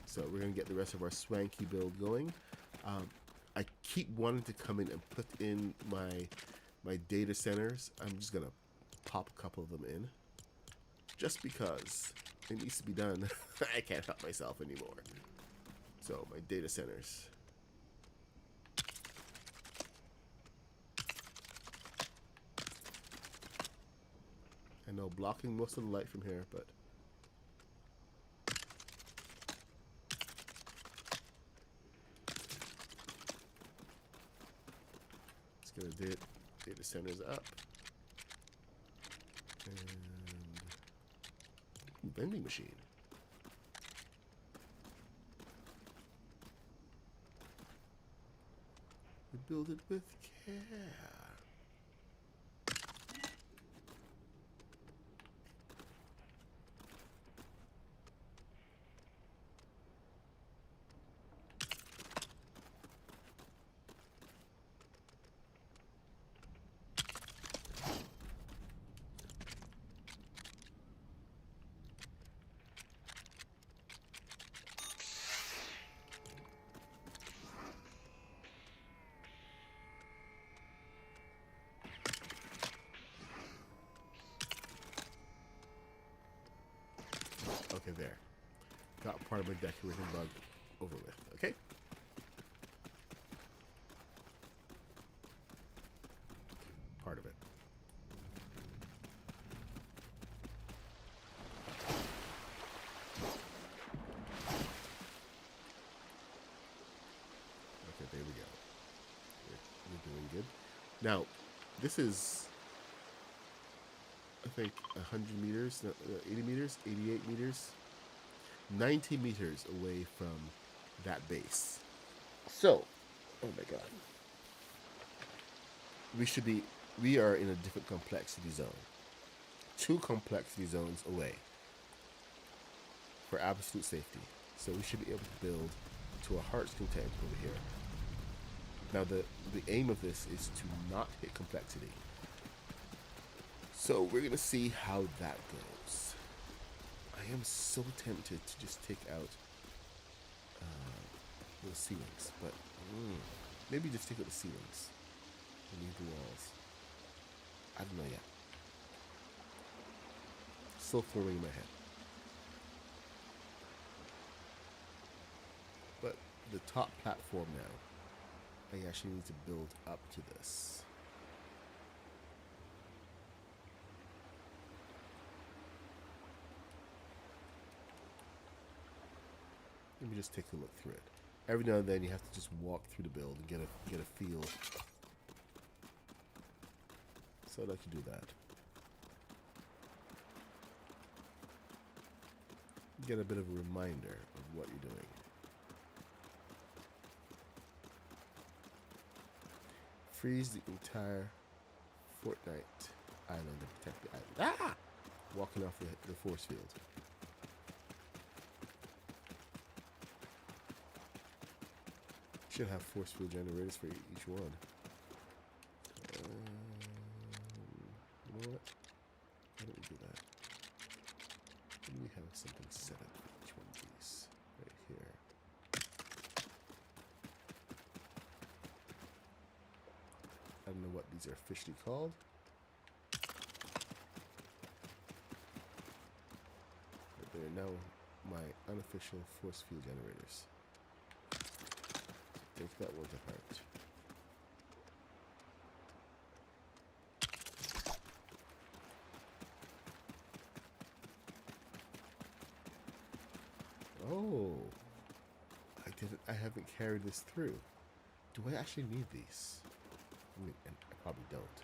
So we're going to get the rest of our swanky build going. I keep wanting to come in and put in my data centers. I'm just going to pop a couple of them in. Just because it needs to be done. I can't help myself anymore. So my data centers. I know blocking most of the light from here, but let's get a data centers up. And vending machine. We build it with care. Okay, there. Got part of my decorating bug over with. Okay. Part of it. Okay, there we go. We're doing good. Now, this is, I think, 100 meters, 80 meters, 88 meters, 90 meters away from that base. So, oh my god. We are in a different complexity zone. 2 complexity zones away for absolute safety. So we should be able to build to our heart's content over here. Now the aim of this is to not hit complexity. So we're going to see how that goes. I am so tempted to just take out those ceilings, but maybe just take out the ceilings and leave the walls. I don't know yet. Still forming in my head. But the top platform now, I actually need to build up to this. Let me just take a look through it. Every now and then you have to just walk through the build and get a feel. So I'd like to do that. Get a bit of a reminder of what you're doing. Freeze the entire Fortnite island and protect the island. Ah! Walking off the force field. Should have force field generators for each one. You know what? Why don't we do that? Let me have something set up for each one of these. Right here. I don't know what these are officially called. But they're now my unofficial force field generators. Take that one apart. Oh, I haven't carried this through. Do I actually need these? I mean, I probably don't.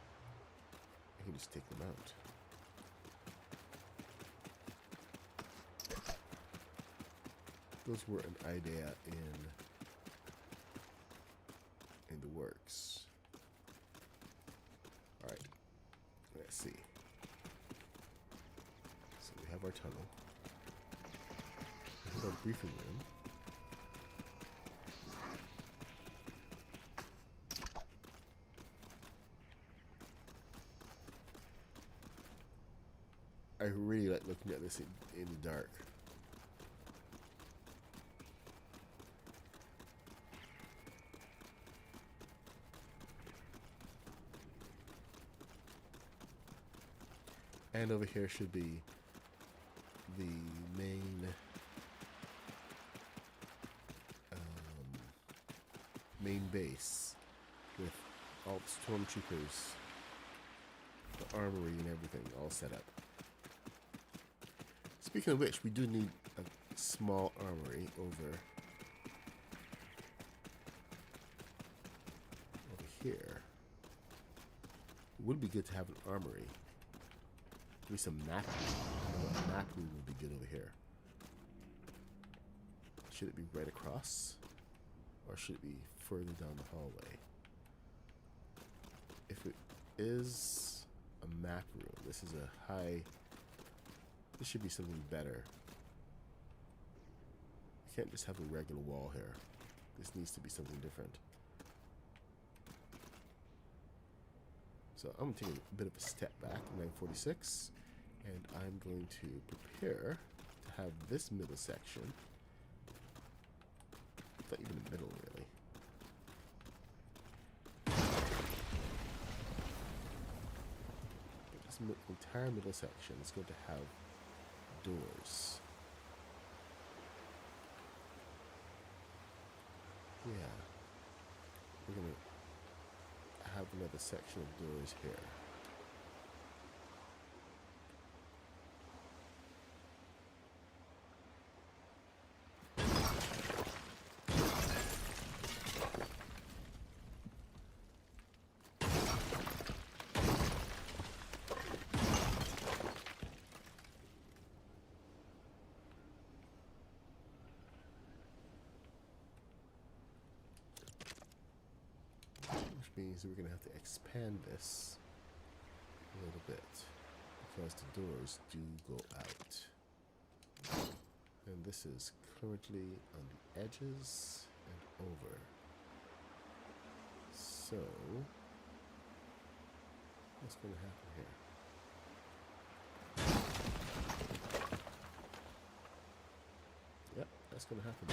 I can just take them out. Those were an idea in the works. All right, let's see. So we have our tunnel. We have our briefing room. I really like looking at this in the dark. And over here should be the main base with all the stormtroopers, the armory and everything all set up. Speaking of which, we do need a small armory over here. It would be good to have an armory. Maybe some map. Map would be good over here. Should it be right across? Or should it be further down the hallway? If it is a map room, this is a high... This should be something better. You can't just have a regular wall here. This needs to be something different. So I'm going to take a bit of a step back, 946, and I'm going to prepare to have this middle section. Not even the middle, really. But this entire middle section is going to have doors. Yeah. We're going to have another section of doors here. Means we're going to have to expand this a little bit because the doors do go out. And this is currently on the edges and over. So, what's going to happen here? Yep, that's going to happen.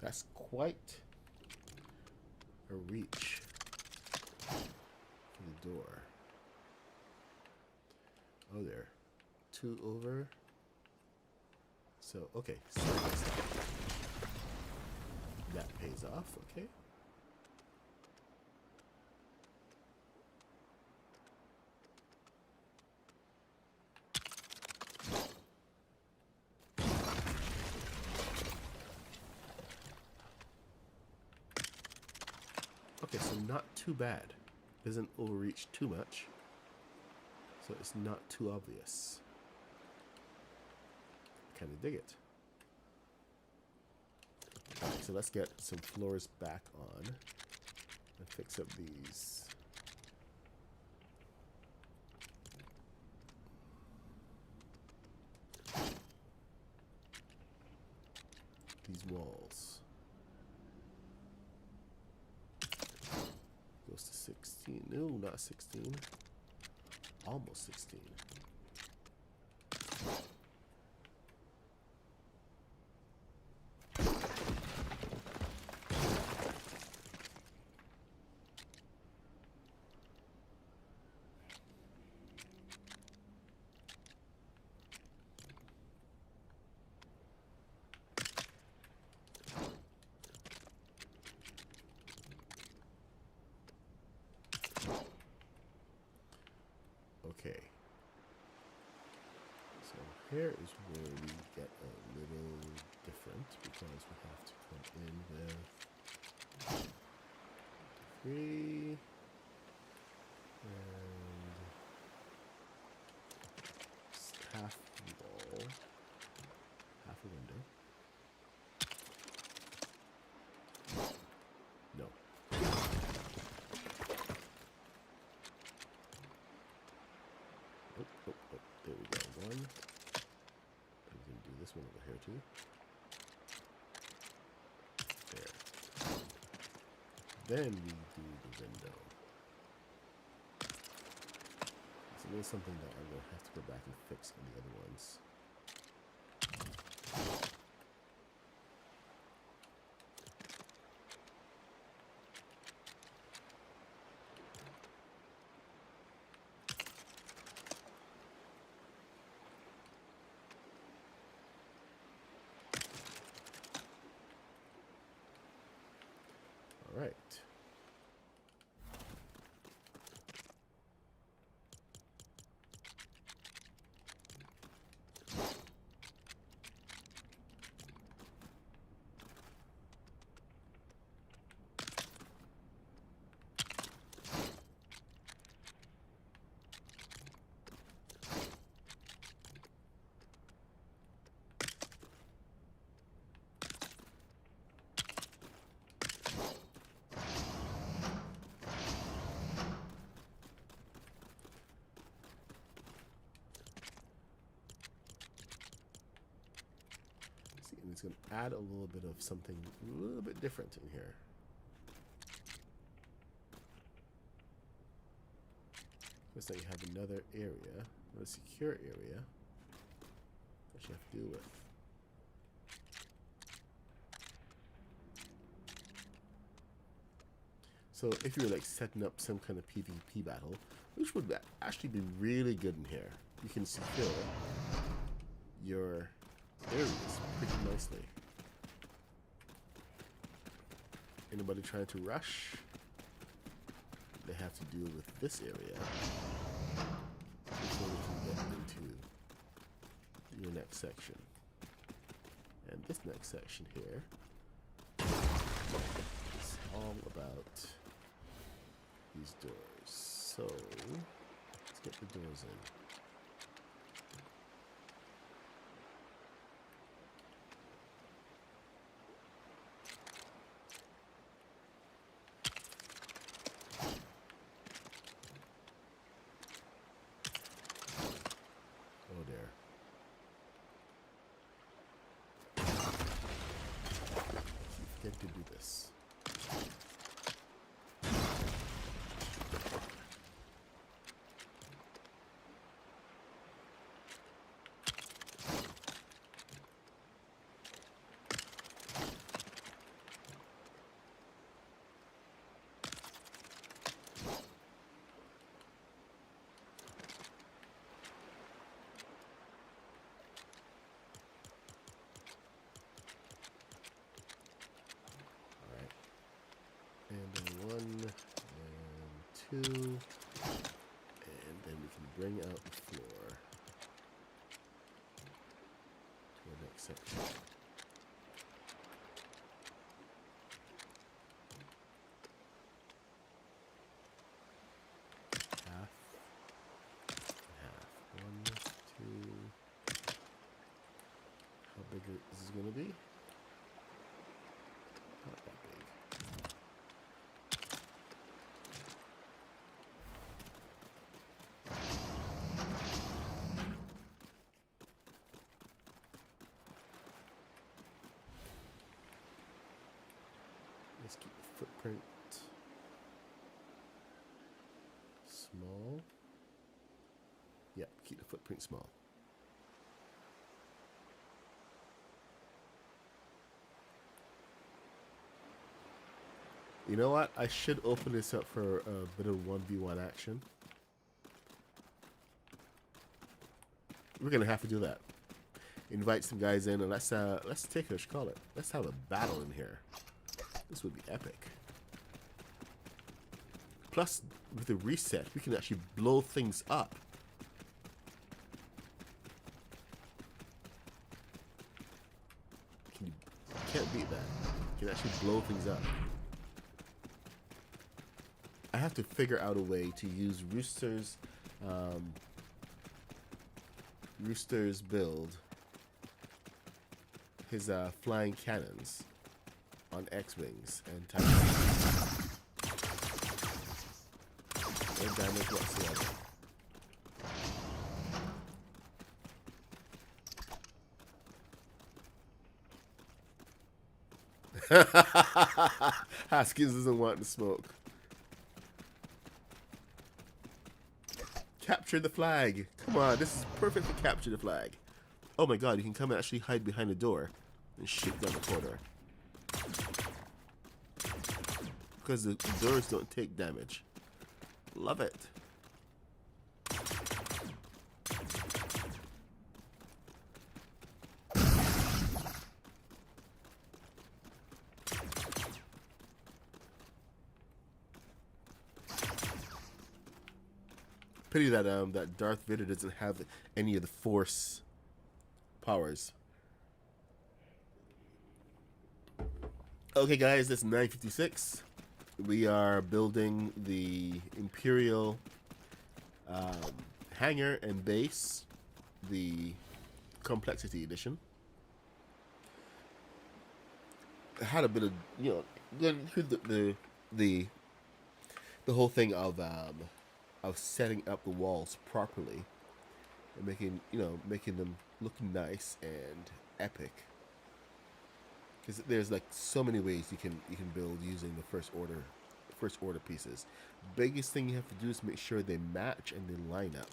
That's quite a reach for the door. Oh, there. 2 over. So, okay. So that pays off, okay. not too bad. Doesn't overreach too much. So it's not too obvious. Kind of dig it. Alright, so let's get some floors back on and fix up these. These walls. Goes to 16. No, not 16. Almost 16. Okay. So here is where we get a little different because we have to come in with 3 and half wall, half a window. No. Oh, there we go. One. And we can do this one over here too. There. Then we do the window. So there's something that I'm going to have to go back and fix on the other ones. All right. And it's going to add a little bit of something a little bit different in here. Looks like you have another area, a secure area that you have to deal with. So if you're like setting up some kind of PvP battle, which would actually be really good in here, you can secure your areas pretty nicely. Anybody trying to rush, they have to deal with this area before they can get into your next section. And this next section here is all about these doors. So let's get the doors in. Oh dear. Forget to do this. And then 1 and 2, and then we can bring out the floor to the next section. to be. Not that big. Let's keep the footprint small. Yep, keep the footprint small. You know what? I should open this up for a bit of 1v1 action. We're gonna have to do that. Invite some guys in and let's take what you call it. Let's have a battle in here. This would be epic. Plus, with the reset, we can actually blow things up. You can't beat that. You can actually blow things up. I have to figure out a way to use Rooster's build, his flying cannons on X-Wings and Titans. No damage whatsoever. Haskins doesn't want to smoke. Capture the flag. Come on, this is perfect for capture the flag. Oh my god, you can come and actually hide behind the door and shoot down the corridor. Because the doors don't take damage. Love it. Pity that that Darth Vader doesn't have any of the Force powers. Okay, guys, it's 9:56. We are building the Imperial hangar and base, the Complexity Edition. I had a bit of, the whole thing of setting up the walls properly and making them look nice and epic. Because there's like so many ways you can build using the first order pieces. Biggest thing you have to do is make sure they match and they line up.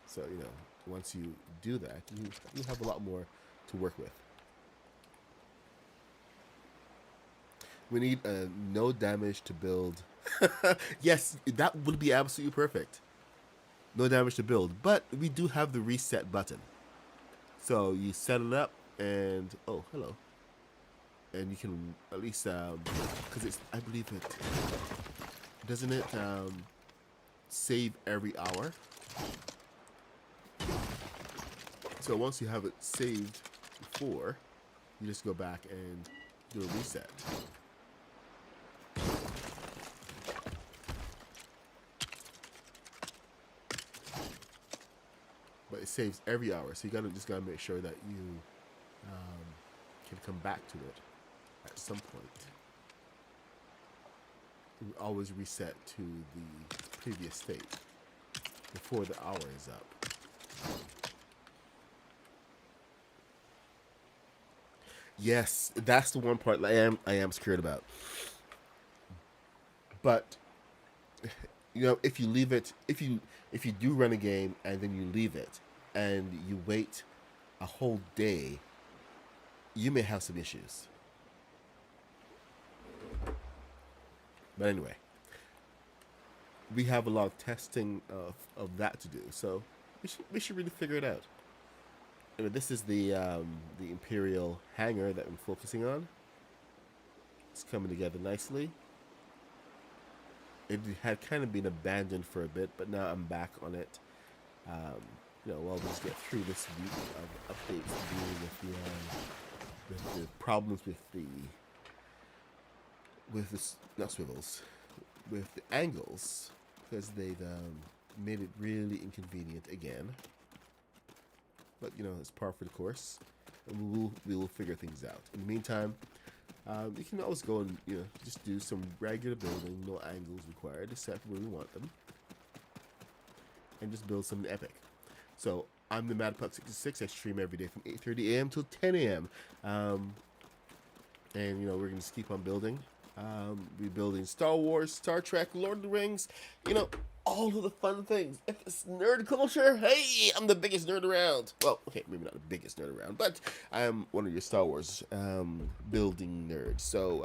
So once you do that, you have a lot more to work with. We need no damage to build. Yes, that would be absolutely perfect. No damage to build, but we do have the reset button. So you set it up, and oh, hello. And you can at least because it's, I believe it doesn't it save every hour. So once you have it saved before, you just go back and do a reset. But it saves every hour, so you just gotta make sure that you can come back to it at some point. You always reset to the previous state before the hour is up. Yes, that's the one part I am scared about. But if you leave it, if you do run a game and then you leave it and you wait a whole day, you may have some issues. But anyway, we have a lot of testing of that to do, so we should really figure it out. This is the Imperial hangar that I'm focusing on. It's coming together nicely. It had kind of been abandoned for a bit, but now I'm back on it. We'll just get through this week of updates dealing with the problems with the not swivels, with the angles, because they've made it really inconvenient again. But it's par for the course. and we will figure things out. In the meantime, you can always go and just do some regular building, no angles required, except where we want them, and just build something epic. So I'm the MadPuck66. I stream every day from 8:30 a.m. till 10 a.m. And we're gonna just keep on building. We're building Star Wars, Star Trek, Lord of the Rings. All of the fun things. If it's nerd culture, hey, I'm the biggest nerd around. Well, okay, maybe not the biggest nerd around, but I am one of your Star Wars building nerds. So,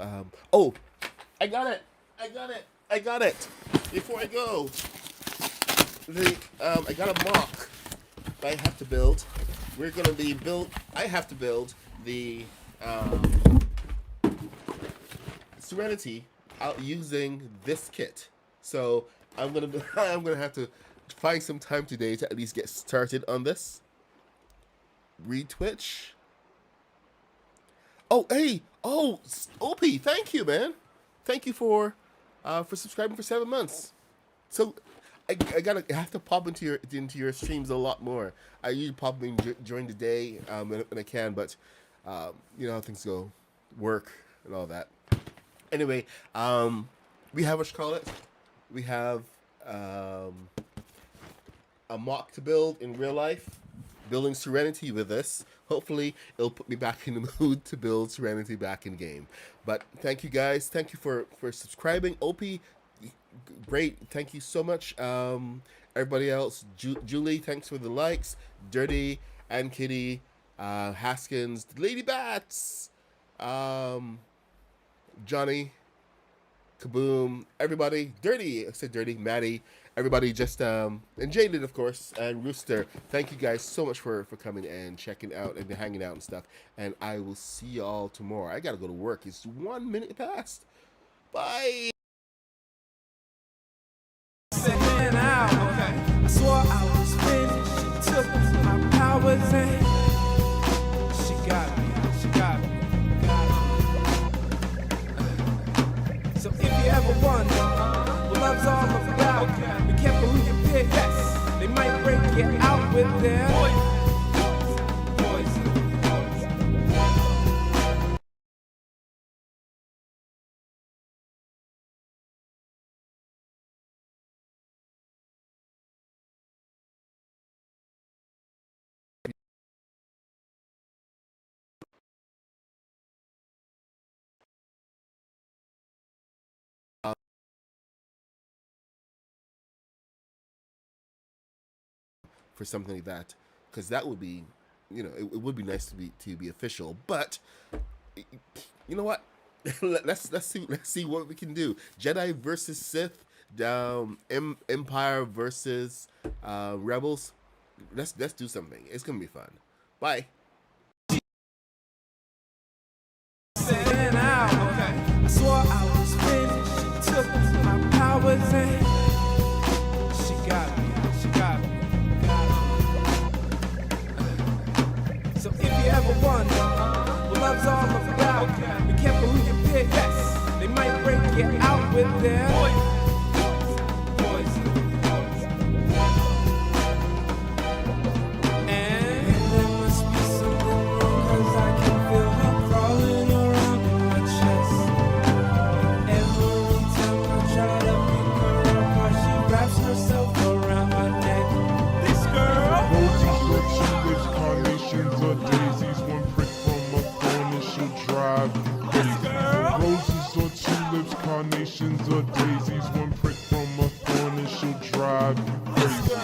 oh, I got it. Before I go, I got a mock I have to build. I have to build the Serenity out using this kit. So I'm gonna have to find some time today to at least get started on this. Retwitch. Oh, hey, OP, thank you, man. Thank you for subscribing for 7 months. So I have to pop into your streams a lot more. I usually pop in during the day when I can, but you know how things go, work and all that. Anyway, we have we have a mock to build in real life, building Serenity with this. Hopefully, it'll put me back in the mood to build Serenity back in game. But thank you guys. Thank you for subscribing. OP, great. Thank you so much. Everybody else, Julie, thanks for the likes. Dirty and Kitty, Haskins, Lady Bats, Johnny, Kaboom, everybody, Dirty, I said Dirty, Maddie, everybody, just and Jaded, of course, and Rooster. Thank you guys so much for coming and checking out and hanging out and stuff. And I will see y'all tomorrow. I gotta go to work. It's 1 minute past. Bye. I swore I was finished. She took my powers and she got me. So if you ever wonder what love's all about, be careful who you pick. Yes, they might break you out with their poison. For something like that, because that would be, it would be nice to be official. But you know what? let's see what we can do. Jedi versus Sith, Empire versus Rebels. Let's do something. It's gonna be fun. Bye. I swore I was finished. She took my powers and she got me. So if you ever wonder what love's all about, be careful who you pick. Yes, they might break you out with their poison. And there must be something wrong, 'cause I can feel her crawling around in my chest. Every time I try to pick her apart, she wraps herself around my neck. This girl, carnations or daisies, one prick from a thorn and she'll drive you crazy. Roses or tulips, carnations or daisies, one prick from a thorn and she'll drive you crazy.